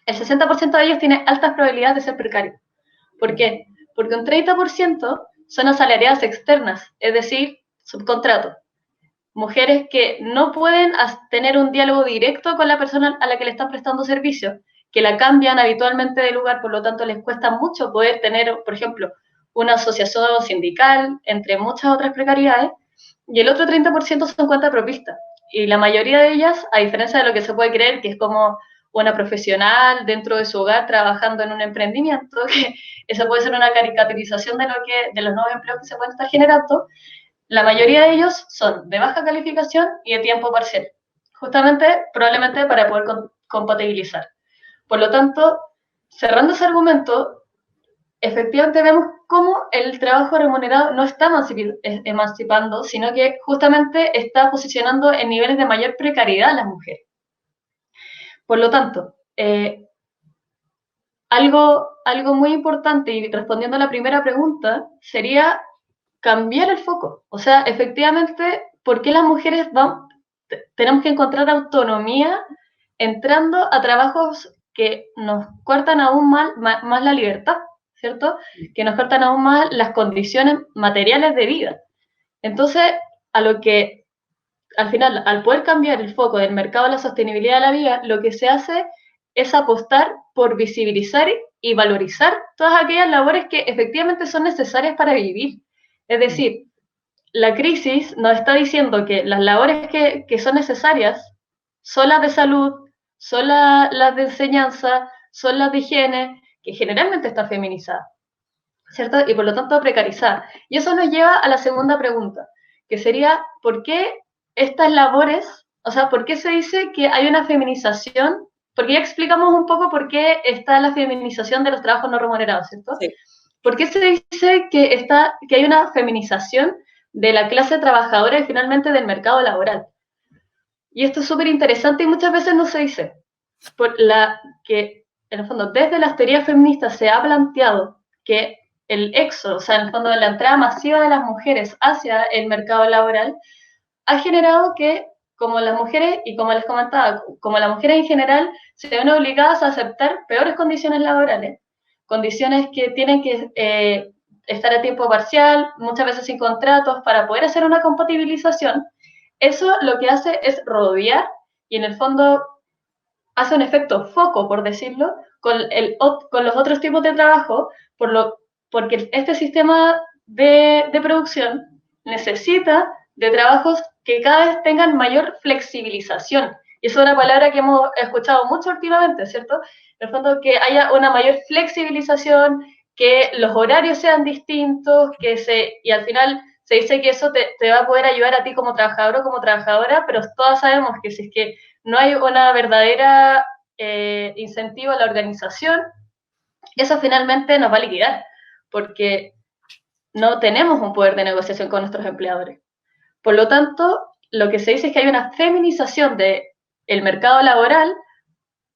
el 60% de ellos tiene altas probabilidades de ser precario. ¿Por qué? Porque un 30% son asalariadas externas, es decir, subcontrato. Mujeres que no pueden tener un diálogo directo con la persona a la que le están prestando servicio, que la cambian habitualmente de lugar, por lo tanto les cuesta mucho poder tener, por ejemplo, una asociación sindical, entre muchas otras precariedades, y el otro 30% son cuentapropistas. Y la mayoría de ellas, a diferencia de lo que se puede creer, que es como una profesional dentro de su hogar trabajando en un emprendimiento, que eso puede ser una caricaturización de los nuevos empleos que se pueden estar generando, la mayoría de ellos son de baja calificación y de tiempo parcial, justamente, probablemente para poder compatibilizar. Por lo tanto, cerrando ese argumento, efectivamente vemos cómo el trabajo remunerado no está emancipando, sino que justamente está posicionando en niveles de mayor precariedad a las mujeres. Por lo tanto, algo muy importante, y respondiendo a la primera pregunta, sería cambiar el foco. O sea, efectivamente, ¿por qué las mujeres tenemos que encontrar autonomía entrando a trabajos que nos cortan aún más la libertad, ¿cierto? Que nos cortan aún más las condiciones materiales de vida. Entonces, al final, al poder cambiar el foco del mercado a la sostenibilidad de la vida, lo que se hace es apostar por visibilizar y valorizar todas aquellas labores que efectivamente son necesarias para vivir. Es decir, la crisis nos está diciendo que las labores que son necesarias son las de salud, son las de enseñanza, son las de higiene, que generalmente está feminizada, ¿cierto? Y por lo tanto precarizada. Y eso nos lleva a la segunda pregunta, que sería, ¿por qué estas labores, o sea, por qué se dice que hay una feminización? Porque ya explicamos un poco por qué está la feminización de los trabajos no remunerados, ¿cierto? Sí. ¿Por qué se dice que hay una feminización de la clase trabajadora y finalmente del mercado laboral? Y esto es súper interesante y muchas veces no se dice. Que en el fondo desde las teorías feministas se ha planteado que el éxodo, o sea, en el fondo la entrada masiva de las mujeres hacia el mercado laboral, ha generado que, como las mujeres, y como les comentaba, como las mujeres en general, se ven obligadas a aceptar peores condiciones laborales, condiciones que tienen que estar a tiempo parcial, muchas veces sin contratos, para poder hacer una compatibilización. Eso lo que hace es rodear y en el fondo hace un efecto foco, por decirlo, con los otros tipos de trabajo, porque este sistema de producción necesita de trabajos que cada vez tengan mayor flexibilización. Y es una palabra que hemos escuchado mucho últimamente, ¿cierto? En el fondo, que haya una mayor flexibilización, que los horarios sean distintos, y al final se dice que eso te va a poder ayudar a ti como trabajador o como trabajadora, pero todos sabemos que si es que no hay una verdadera incentivo a la organización, eso finalmente nos va a liquidar, porque no tenemos un poder de negociación con nuestros empleadores. Por lo tanto, lo que se dice es que hay una feminización del mercado laboral,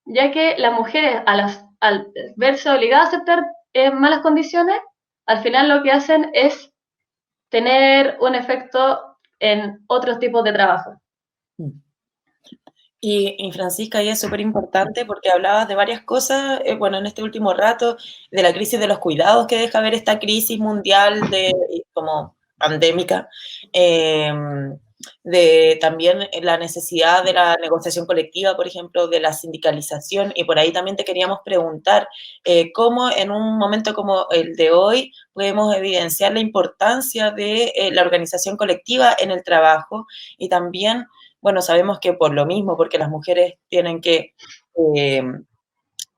ya que las mujeres, al verse obligadas a aceptar malas condiciones, al final lo que hacen es tener un efecto en otros tipos de trabajo. Y Francisca, y es súper importante porque hablabas de varias cosas, bueno, en este último rato, de la crisis de los cuidados que deja ver esta crisis mundial como pandémica, de también la necesidad de la negociación colectiva, por ejemplo, de la sindicalización, y por ahí también te queríamos preguntar cómo en un momento como el de hoy podemos evidenciar la importancia de la organización colectiva en el trabajo y también, bueno, sabemos que por lo mismo, porque las mujeres tienen que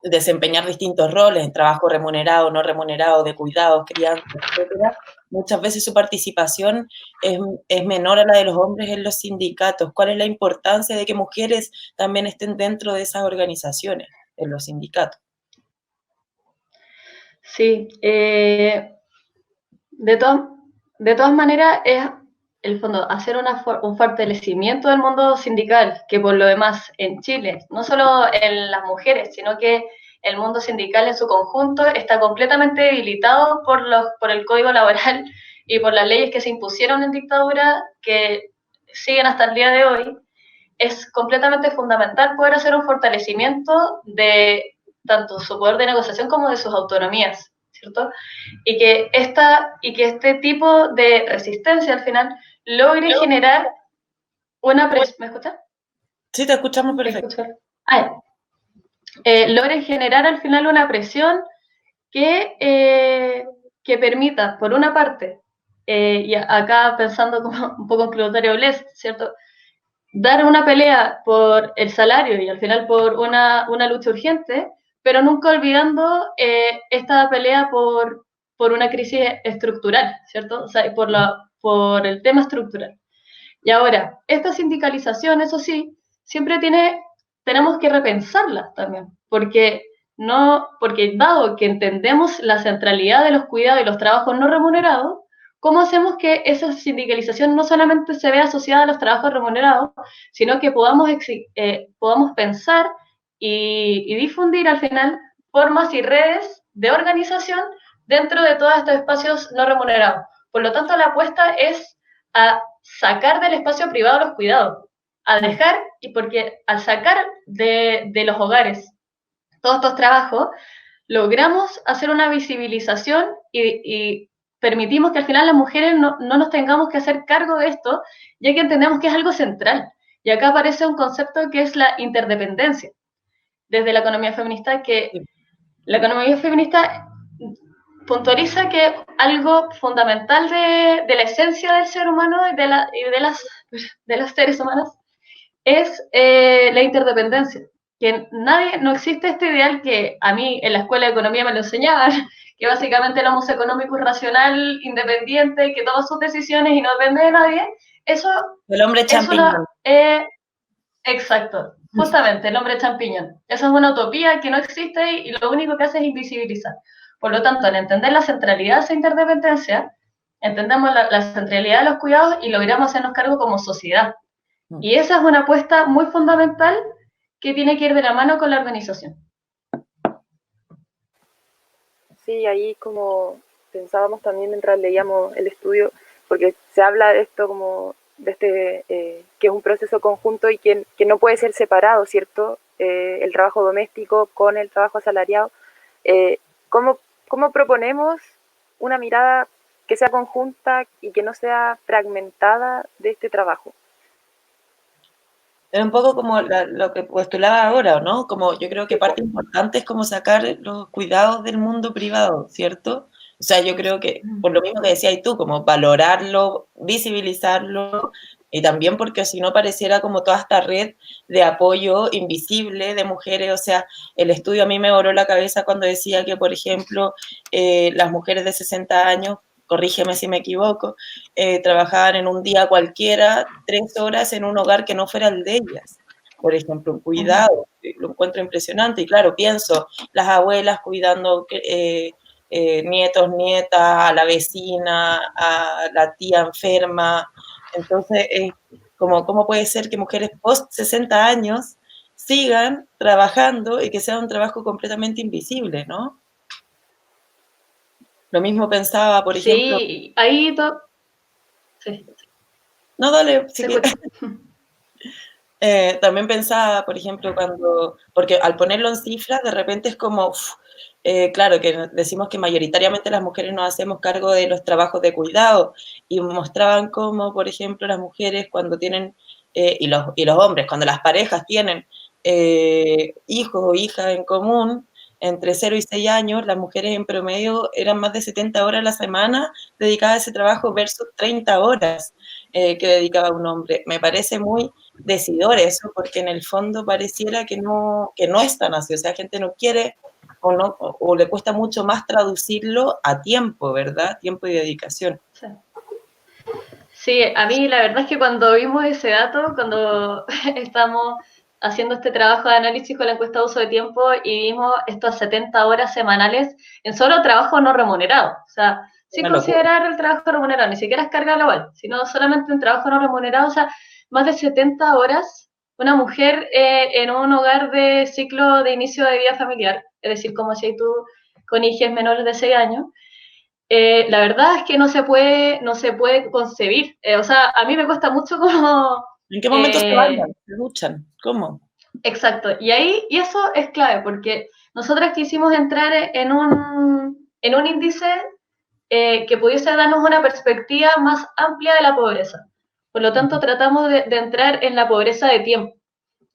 desempeñar distintos roles en trabajo remunerado, no remunerado, de cuidados, crianza, etcétera, muchas veces su participación es menor a la de los hombres en los sindicatos. ¿Cuál es la importancia de que mujeres también estén dentro de esas organizaciones, en los sindicatos? Sí, de todas maneras es el fondo hacer un fortalecimiento del mundo sindical, que por lo demás en Chile, no solo en las mujeres, sino que el mundo sindical en su conjunto está completamente debilitado por el código laboral y por las leyes que se impusieron en dictadura, que siguen hasta el día de hoy. Es completamente fundamental poder hacer un fortalecimiento de tanto su poder de negociación como de sus autonomías, ¿cierto? Y que este tipo de resistencia al final logre generar una presión. ¿Me escuchas? Sí, te escuchamos perfecto. Logre generar al final una presión que permita, por una parte, y acá pensando como un poco en Claudio Blest, ¿cierto? Dar una pelea por el salario y al final por una lucha urgente, pero nunca olvidando esta pelea por una crisis estructural, ¿cierto? O sea, por el tema estructural. Y ahora, esta sindicalización, eso sí, siempre tenemos que repensarla también, porque dado que entendemos la centralidad de los cuidados y los trabajos no remunerados, ¿cómo hacemos que esa sindicalización no solamente se vea asociada a los trabajos remunerados, sino que podamos pensar y difundir al final formas y redes de organización dentro de todos estos espacios no remunerados? Por lo tanto, la apuesta es a sacar del espacio privado los cuidados, a dejar, y porque al sacar de los hogares todos estos trabajos, logramos hacer una visibilización y permitimos que al final las mujeres no nos tengamos que hacer cargo de esto, ya que entendemos que es algo central. Y acá aparece un concepto que es la interdependencia, desde la economía feminista, que la economía feminista puntualiza que algo fundamental de la esencia del ser humano y de los seres humanos es la interdependencia. Que no existe este ideal que a mí en la escuela de economía me lo enseñaban, que básicamente el homo económico es racional, independiente, que toma sus decisiones y no depende de nadie. Eso el hombre champiñón. Exacto, justamente, el hombre champiñón. Eso es una utopía que no existe y lo único que hace es invisibilizar. Por lo tanto, al entender la centralidad de esa interdependencia, entendemos la centralidad de los cuidados y logramos hacernos cargo como sociedad. Y esa es una apuesta muy fundamental que tiene que ir de la mano con la organización. Sí, ahí como pensábamos también mientras leíamos el estudio, porque se habla de esto como de que es un proceso conjunto y que no puede ser separado, ¿cierto? El trabajo doméstico con el trabajo asalariado. ¿Cómo proponemos una mirada que sea conjunta y que no sea fragmentada de este trabajo? Era un poco como lo que postulaba ahora, ¿no? Como yo creo que parte importante es como sacar los cuidados del mundo privado, ¿cierto? O sea, yo creo que, por lo mismo que decías tú, como valorarlo, visibilizarlo, y también porque si no pareciera como toda esta red de apoyo invisible de mujeres. O sea, el estudio a mí me voló la cabeza cuando decía que, por ejemplo, las mujeres de 60 años, corrígeme si me equivoco, trabajaban en un día cualquiera 3 horas en un hogar que no fuera el de ellas. Por ejemplo, un cuidado, lo encuentro impresionante. Y claro, pienso, las abuelas cuidando nietos, nietas, a la vecina, a la tía enferma. Entonces, ¿cómo puede ser que mujeres post 60 años sigan trabajando y que sea un trabajo completamente invisible, ¿no? Lo mismo pensaba, por ejemplo... Sí, ahí todo... Sí. No, dale, si quieres. También pensaba, por ejemplo, porque al ponerlo en cifras, de repente es como, claro, que decimos que mayoritariamente las mujeres nos hacemos cargo de los trabajos de cuidado, y mostraban cómo, por ejemplo, las mujeres cuando tienen, y los hombres, cuando las parejas tienen hijos o hijas en común, entre 0 y 6 años, las mujeres en promedio eran más de 70 horas a la semana dedicadas a ese trabajo versus 30 horas que dedicaba un hombre. Me parece muy decidor eso, porque en el fondo pareciera que no es tan así, o sea, la gente no quiere o, no, o le cuesta mucho más traducirlo a tiempo, ¿verdad? Tiempo y dedicación. Sí. Sí, a mí la verdad es que cuando vimos ese dato, cuando estamos haciendo este trabajo de análisis con la encuesta de uso de tiempo y vimos estas 70 horas semanales en solo trabajo no remunerado, o sea, sin considerar el trabajo remunerado, ni siquiera es carga global, sino solamente en trabajo no remunerado, o sea, más de 70 horas una mujer en un hogar de ciclo de inicio de vida familiar, es decir, como si tú con hijos menores de 6 años, la verdad es que no se puede concebir. O sea, a mí me cuesta mucho como... ¿En qué momento se bailan? ¿Se luchan? ¿Cómo? Exacto. Y eso es clave, porque nosotras quisimos entrar en un índice que pudiese darnos una perspectiva más amplia de la pobreza. Por lo tanto, tratamos de entrar en la pobreza de tiempo.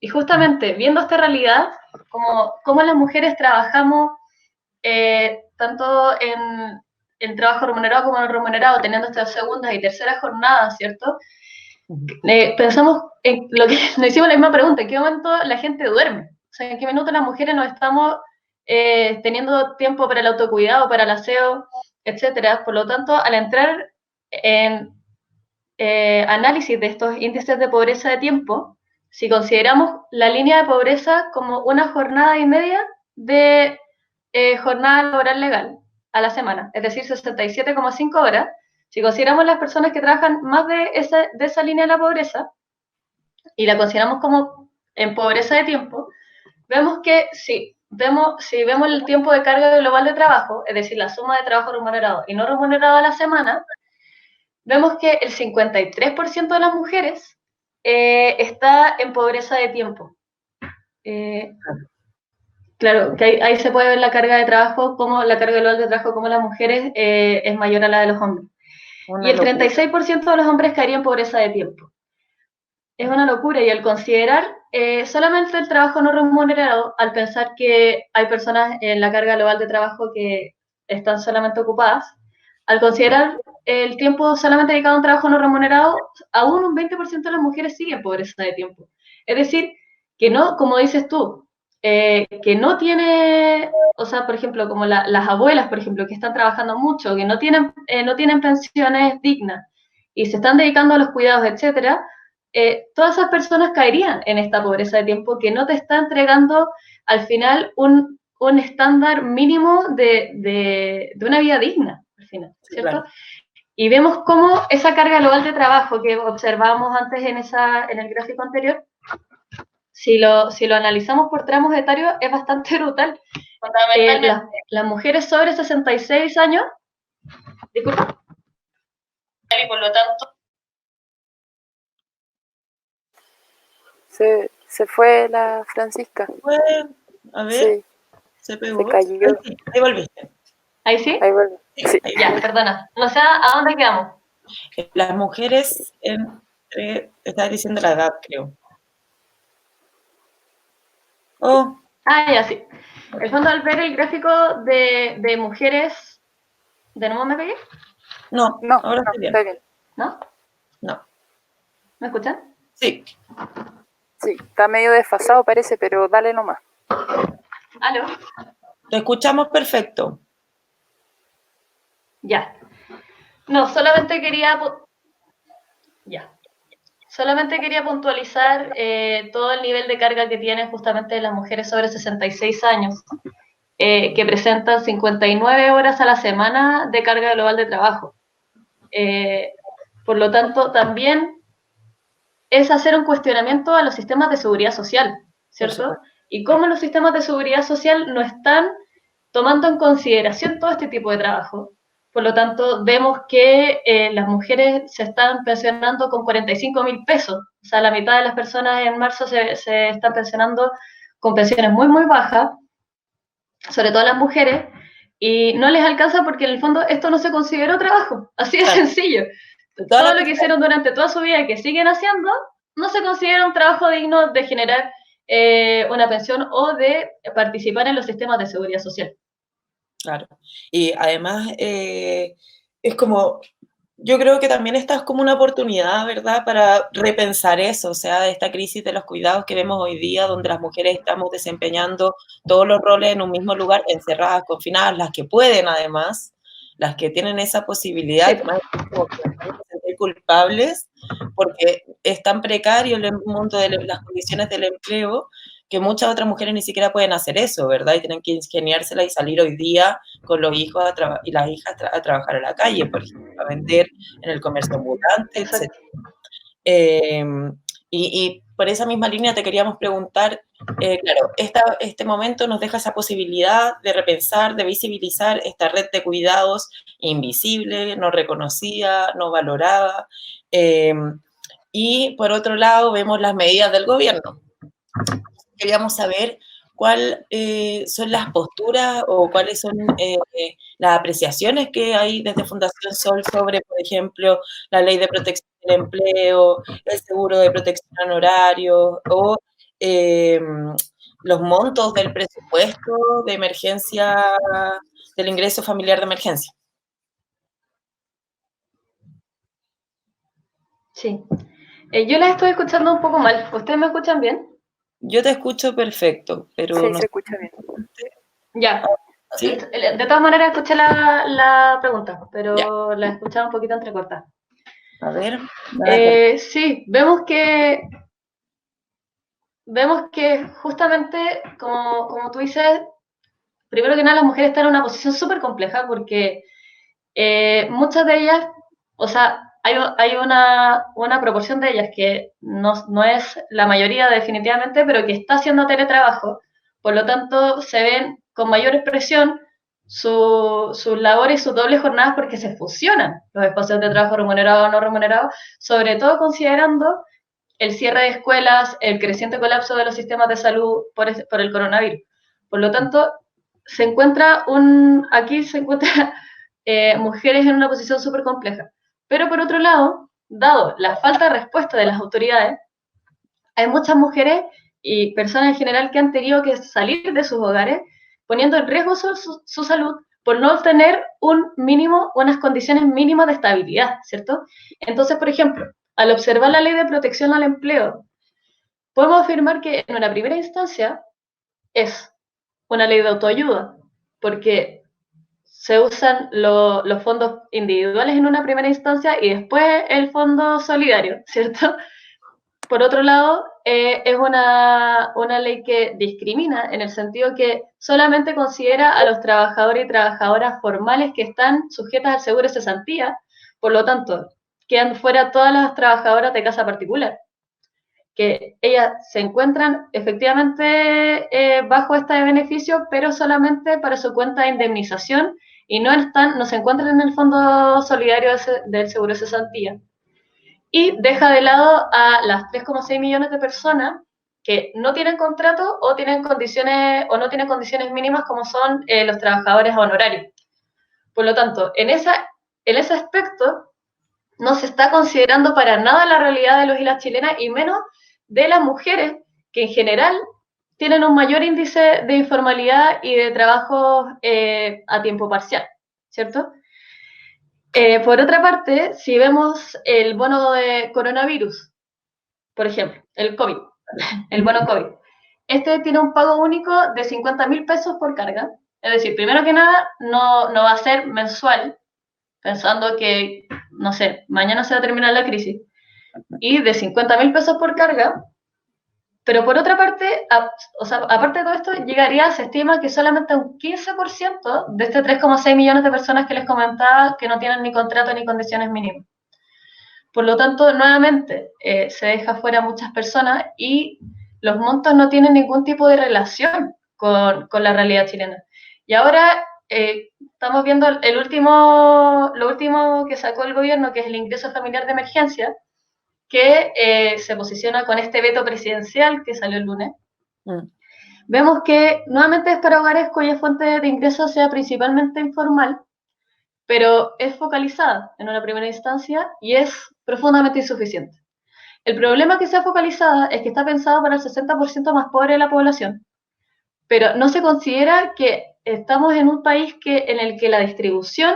Y justamente, viendo esta realidad, como las mujeres trabajamos tanto en trabajo remunerado como no remunerado, teniendo estas segundas y terceras jornadas, ¿cierto? Pensamos en lo que nos hicimos la misma pregunta: ¿en qué momento la gente duerme? O sea, ¿en qué minuto las mujeres no estamos teniendo tiempo para el autocuidado, para el aseo, etcétera? Por lo tanto, al entrar en análisis de estos índices de pobreza de tiempo, si consideramos la línea de pobreza como una jornada y media de jornada laboral legal a la semana, es decir, 67,5 horas, si consideramos las personas que trabajan más de esa línea de la pobreza y la consideramos como en pobreza de tiempo, vemos que si vemos el tiempo de carga global de trabajo, es decir, la suma de trabajo remunerado y no remunerado a la semana, vemos que el 53% de las mujeres está en pobreza de tiempo. Claro, que ahí se puede ver la carga de trabajo, como la carga global de trabajo, como las mujeres es mayor a la de los hombres. Y el 36% de los hombres caería en pobreza de tiempo. Es una locura, y al considerar solamente el trabajo no remunerado, al pensar que hay personas en la carga global de trabajo que están solamente ocupadas, al considerar el tiempo solamente dedicado a un trabajo no remunerado, aún un 20% de las mujeres siguen en pobreza de tiempo. Es decir, que no, como dices tú, que no tiene, o sea, por ejemplo, como las abuelas, por ejemplo, que están trabajando mucho, que no tienen pensiones dignas y se están dedicando a los cuidados, etcétera, todas esas personas caerían en esta pobreza de tiempo que no te está entregando al final un estándar mínimo de una vida digna, al final, ¿cierto? Claro. Y vemos cómo esa carga global de trabajo que observábamos antes en el gráfico anterior, si lo analizamos por tramos etarios, es bastante brutal. Las mujeres sobre 66 años, disculpa, y por lo tanto... Se fue la Francisca. A ver, sí. Se pegó. Se cayó. Ahí volviste. ¿Ahí sí? Ahí vuelve. Sí. Sí. Ya, perdona. No sé a dónde quedamos. Las mujeres estaba diciendo la edad, creo. Oh. Ya, sí. El fondo, al ver el gráfico de mujeres... ¿De nuevo me pegué? No, ahora estoy bien. Está bien. ¿No? No. ¿Me escuchan? Sí. Sí, está medio desfasado parece, pero dale nomás. ¿Aló? Lo escuchamos perfecto. Ya. No, solamente quería... Solamente quería puntualizar todo el nivel de carga que tienen justamente las mujeres sobre 66 años, que presentan 59 horas a la semana de carga global de trabajo. Por lo tanto, también es hacer un cuestionamiento a los sistemas de seguridad social, ¿cierto? Y cómo los sistemas de seguridad social no están tomando en consideración todo este tipo de trabajo. Por lo tanto, vemos que las mujeres se están pensionando con 45.000 pesos. O sea, la mitad de las personas en marzo se están pensionando con pensiones muy, muy bajas, sobre todo las mujeres, y no les alcanza porque en el fondo esto no se consideró trabajo. Así de sencillo. Todo lo que hicieron durante toda su vida y que siguen haciendo, no se considera un trabajo digno de generar una pensión o de participar en los sistemas de seguridad social. Claro. Y además es como Yo creo que también esta es como una oportunidad, ¿verdad?, para repensar eso, o sea, esta crisis de los cuidados que vemos hoy día, donde las mujeres estamos desempeñando todos los roles en un mismo lugar, encerradas, confinadas, las que pueden además, las que tienen esa posibilidad, Sí, que más como que nos tenemos que sentir culpables, porque es tan precario el mundo de las condiciones del empleo, que muchas otras mujeres ni siquiera pueden hacer eso, ¿verdad? Y tienen que ingeniársela y salir hoy día con los hijos y las hijas a trabajar a la calle, por ejemplo, a vender en el comercio ambulante, etc. exacto. Eh, y por esa misma línea te queríamos preguntar, claro, este momento nos deja esa posibilidad de repensar, de visibilizar esta red de cuidados invisible, no reconocida, no valorada. Y por otro lado, vemos las medidas del gobierno. Queríamos saber cuáles son las posturas o cuáles son las apreciaciones que hay desde Fundación Sol sobre, por ejemplo, la ley de protección del empleo, el seguro de protección en horario o los montos del presupuesto de emergencia, del ingreso familiar de emergencia. Sí. Yo las estoy escuchando un poco mal. ¿Ustedes me escuchan bien? Yo te escucho perfecto, pero Sí, no se sé. escucha bien. Ya. ¿Sí? De todas maneras escuché la pregunta, Ya. pero la he escuchado un poquito entrecortada. A ver. Nada que... Sí, vemos que justamente, como tú dices, primero que nada las mujeres están en una posición súper compleja porque muchas de ellas, o sea, hay una proporción de ellas que no es la mayoría definitivamente, pero que está haciendo teletrabajo, por lo tanto se ven con mayor expresión sus labores y sus dobles jornadas porque se fusionan los espacios de trabajo remunerados o no remunerados, sobre todo considerando el cierre de escuelas, el creciente colapso de los sistemas de salud por el coronavirus. Por lo tanto, aquí se encuentra mujeres en una posición súper compleja. Pero por otro lado, dado la falta de respuesta de las autoridades, hay muchas mujeres y personas en general que han tenido que salir de sus hogares poniendo en riesgo su salud por no obtener unas condiciones mínimas de estabilidad, ¿cierto? Entonces, por ejemplo, al observar la ley de protección al empleo, podemos afirmar que en una primera instancia es una ley de autoayuda, porque se usan los fondos individuales en una primera instancia y después el fondo solidario, ¿cierto? Por otro lado, es una ley que discrimina en el sentido que solamente considera a los trabajadores y trabajadoras formales que están sujetas al seguro de cesantía, por lo tanto, quedan fuera todas las trabajadoras de casa particular, que ellas se encuentran efectivamente bajo este beneficio, pero solamente para su cuenta de indemnización y no se encuentran en el fondo solidario del seguro de cesantía. Y deja de lado a las 3,6 millones de personas que no tienen contrato o tienen condiciones o no tienen condiciones mínimas como son los trabajadores honorarios. Por lo tanto, en ese aspecto no se está considerando para nada la realidad de los y las chilenas y menos de las mujeres que en general tienen un mayor índice de informalidad y de trabajo a tiempo parcial, ¿cierto? Por otra parte, si vemos el bono de coronavirus, por ejemplo, el COVID, el bono COVID, este tiene un pago único de 50.000 pesos por carga. Es decir, primero que nada, no va a ser mensual, pensando que, no sé, mañana se va a terminar la crisis, y de 50.000 pesos por carga. Pero por otra parte, aparte de todo esto, se estima que solamente un 15% de este 3,6 millones de personas que les comentaba que no tienen ni contrato ni condiciones mínimas. Por lo tanto, nuevamente, se deja fuera muchas personas y los montos no tienen ningún tipo de relación con la realidad chilena. Y ahora estamos viendo lo último que sacó el gobierno, que es el ingreso familiar de emergencia, que se posiciona con este veto presidencial que salió el lunes. Vemos que nuevamente es para hogares cuya fuente de ingresos sea principalmente informal, pero es focalizada en una primera instancia y es profundamente insuficiente. El problema que sea focalizada es que está pensado para el 60% más pobre de la población, pero no se considera que estamos en un país en el que la distribución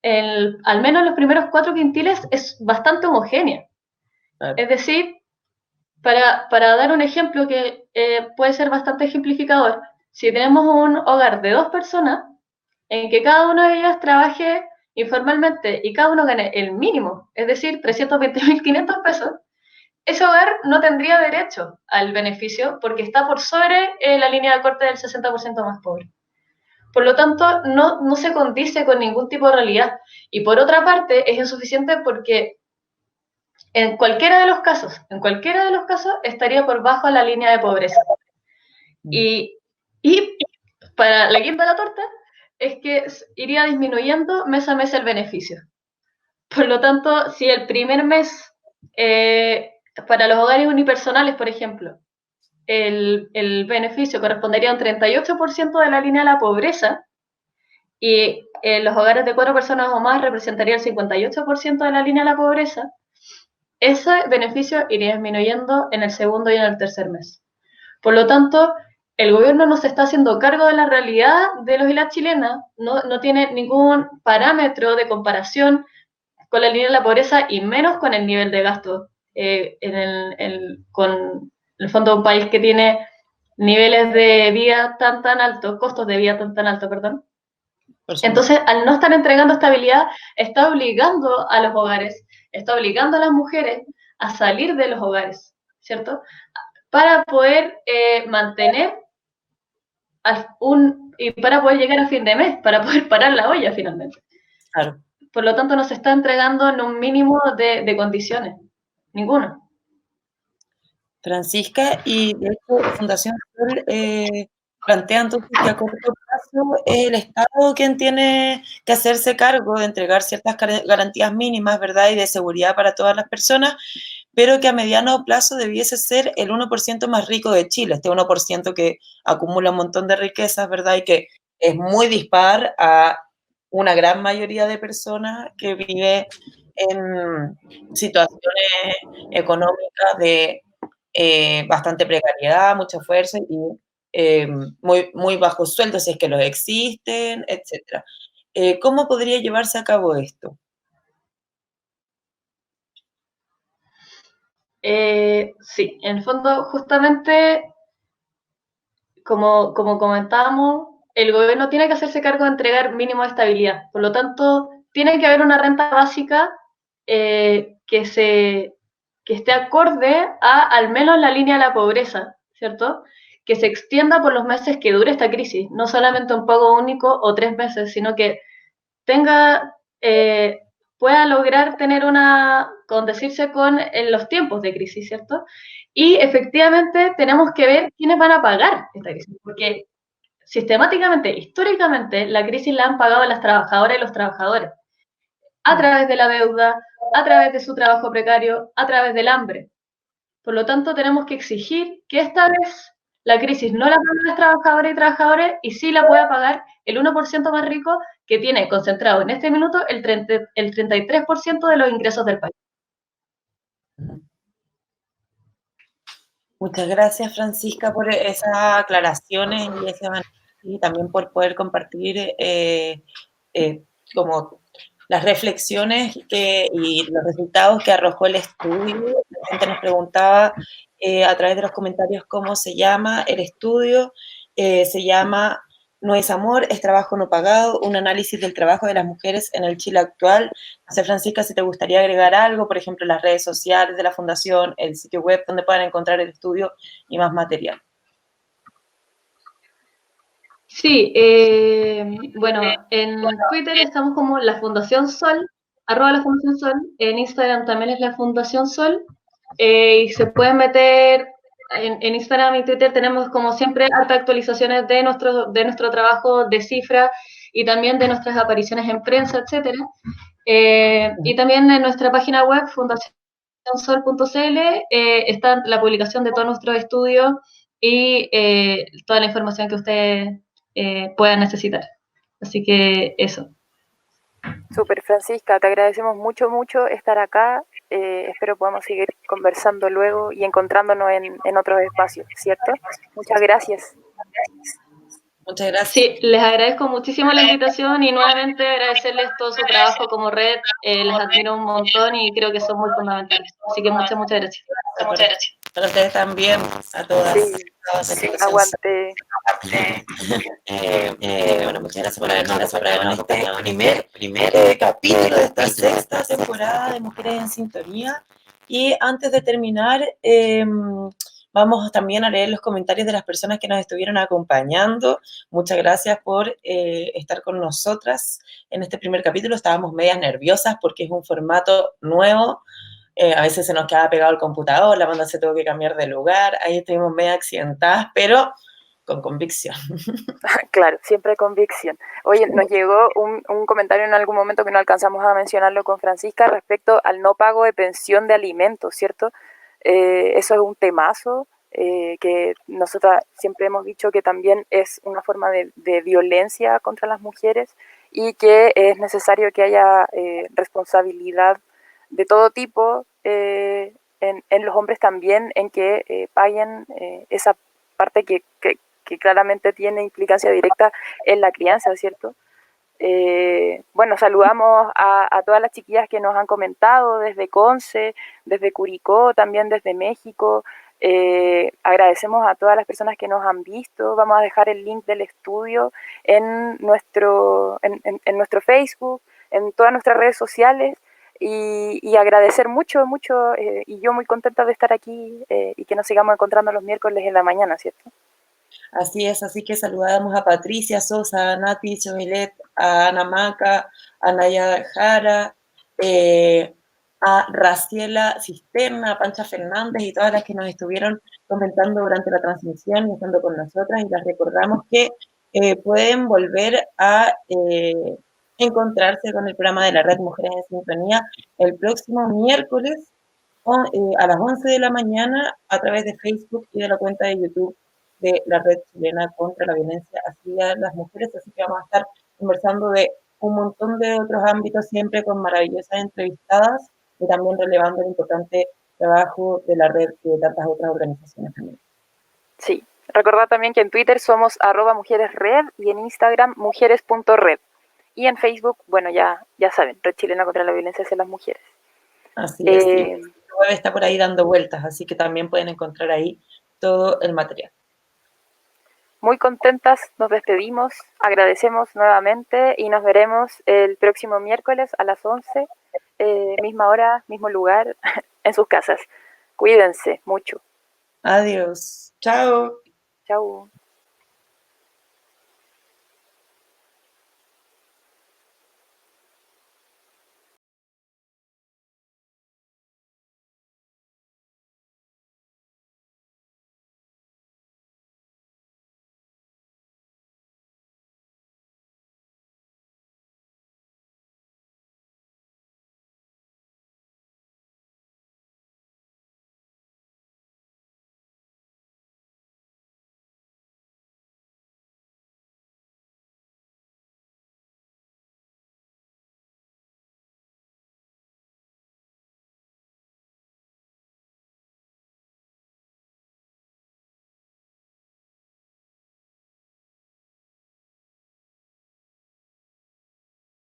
al menos los primeros 4 quintiles es bastante homogénea. Claro. Es decir, para dar un ejemplo que puede ser bastante ejemplificador, si tenemos un hogar de 2 personas, en que cada uno de ellos trabaje informalmente y cada uno gane el mínimo, es decir, 320.500 pesos, ese hogar no tendría derecho al beneficio porque está por sobre la línea de corte del 60% más pobre. Por lo tanto, no se condice con ningún tipo de realidad. Y por otra parte, es insuficiente porque en cualquiera de los casos, estaría por bajo la línea de pobreza. Y para la quinta de la torta, es que iría disminuyendo mes a mes el beneficio. Por lo tanto, si el primer mes, para los hogares unipersonales, por ejemplo, el beneficio correspondería a un 38% de la línea de la pobreza, y los hogares de 4 personas o más representaría el 58% de la línea de la pobreza, ese beneficio iría disminuyendo en el segundo y en el tercer mes. Por lo tanto, el gobierno no se está haciendo cargo de la realidad de los y las chilenas, no tiene ningún parámetro de comparación con la línea de la pobreza y menos con el nivel de gasto con el fondo de un país que tiene niveles de vida tan altos, costos de vida tan altos, perdón. Entonces, al no estar entregando estabilidad, está obligando a los hogares, está obligando a las mujeres a salir de los hogares, ¿cierto? Para poder mantener y para poder llegar a fin de mes, para poder parar la olla finalmente. Claro. Por lo tanto, no se está entregando en un mínimo de condiciones, ninguno. Francisca, y de hecho Fundación Sol plantea entonces que a corto plazo es el Estado quien tiene que hacerse cargo de entregar ciertas garantías mínimas, ¿verdad?, y de seguridad para todas las personas, pero que a mediano plazo debiese ser el 1% más rico de Chile, este 1% que acumula un montón de riquezas, ¿verdad?, y que es muy dispar a una gran mayoría de personas que vive en situaciones económicas de bastante precariedad, mucho esfuerzo y muy bajos sueldos, si es que los existen, etc. ¿Cómo podría llevarse a cabo esto? Sí, en el fondo, justamente, como comentábamos, el gobierno tiene que hacerse cargo de entregar mínimo de estabilidad. Por lo tanto, tiene que haber una renta básica que esté acorde a al menos la línea de la pobreza, ¿cierto? Que se extienda por los meses que dure esta crisis, no solamente un pago único o 3 meses, sino que pueda lograr tener condecirse con los tiempos de crisis, ¿cierto? Y efectivamente tenemos que ver quiénes van a pagar esta crisis, porque sistemáticamente, históricamente, la crisis la han pagado las trabajadoras y los trabajadores, a través de la deuda, a través de su trabajo precario, a través del hambre. Por lo tanto, tenemos que exigir que esta vez la crisis no la paguen las trabajadoras y trabajadores y sí la pueda pagar el 1% más rico que tiene concentrado en este minuto el 33% de los ingresos del país. Muchas gracias, Francisca, por esas aclaraciones y también por poder compartir como las reflexiones y los resultados que arrojó el estudio. La gente nos preguntaba a través de los comentarios cómo se llama el estudio. Se llama No es amor, es trabajo no pagado, un análisis del trabajo de las mujeres en el Chile actual. No sé, Francisca, si te gustaría agregar algo, por ejemplo, las redes sociales de la Fundación, el sitio web donde puedan encontrar el estudio y más material. Sí, bueno, en Twitter estamos como la Fundación Sol, @la Fundación Sol, en Instagram también es la Fundación Sol, y se pueden meter en Instagram y Twitter, tenemos como siempre hartas actualizaciones de nuestro trabajo de cifra y también de nuestras apariciones en prensa, etcétera. Y también en nuestra página web, fundacionsol.cl, está la publicación de todos nuestros estudios y toda la información que ustedes puedan necesitar. Así que eso. Súper, Francisca, te agradecemos mucho estar acá. Espero podamos seguir conversando luego y encontrándonos en otros espacios, ¿cierto? Muchas gracias. Muchas gracias. Sí, les agradezco muchísimo la invitación y nuevamente agradecerles todo su trabajo como red. Les admiro un montón y creo que son muy fundamentales. Así que muchas gracias. Muchas gracias. Para ustedes también, a todas. Sí, aguante. Bueno, muchas gracias por habernos acompañado en este primer capítulo de esta sexta temporada de Mujeres en Sintonía. Y antes de terminar, vamos también a leer los comentarios de las personas que nos estuvieron acompañando. Muchas gracias por estar con nosotras en este primer capítulo. Estábamos medias nerviosas porque es un formato nuevo. A veces se nos quedaba pegado el computador, la banda se tuvo que cambiar de lugar, ahí estuvimos medio accidentadas, pero con convicción. Claro, siempre convicción. Oye, nos llegó un comentario en algún momento que no alcanzamos a mencionarlo con Francisca respecto al no pago de pensión de alimentos, ¿cierto? Eso es un temazo que nosotras siempre hemos dicho que también es una forma de violencia contra las mujeres y que es necesario que haya responsabilidad de todo tipo en los hombres también, en que paguen esa parte que claramente tiene implicancia directa en la crianza, ¿cierto? Bueno, saludamos a todas las chiquillas que nos han comentado desde Conce, desde Curicó, también desde México. Agradecemos a todas las personas que nos han visto. Vamos a dejar el link del estudio en nuestro Facebook, en todas nuestras redes sociales. Y agradecer mucho, y yo muy contenta de estar aquí y que nos sigamos encontrando los miércoles en la mañana, ¿cierto? Así es, así que saludamos a Patricia Sosa, a Nati Chomilet, a Ana Maca, a Naya Jara, a Raciela Cisterna, a Pancha Fernández y todas las que nos estuvieron comentando durante la transmisión y estando con nosotras, y les recordamos que pueden volver a encontrarse con el programa de la Red Mujeres en Sintonía el próximo miércoles a las 11 de la mañana a través de Facebook y de la cuenta de YouTube de la Red Chilena contra la Violencia hacia las Mujeres, así que vamos a estar conversando de un montón de otros ámbitos, siempre con maravillosas entrevistadas y también relevando el importante trabajo de la red y de tantas otras organizaciones también. Sí, recordad también que en Twitter somos @mujeresred y en Instagram mujeres.red. Y en Facebook, bueno, ya saben, Red Chilena contra la Violencia hacia las Mujeres. Así es, sí. El web está por ahí dando vueltas, así que también pueden encontrar ahí todo el material. Muy contentas, nos despedimos, agradecemos nuevamente y nos veremos el próximo miércoles a las 11, misma hora, mismo lugar, en sus casas. Cuídense mucho. Adiós. Chao. Chao.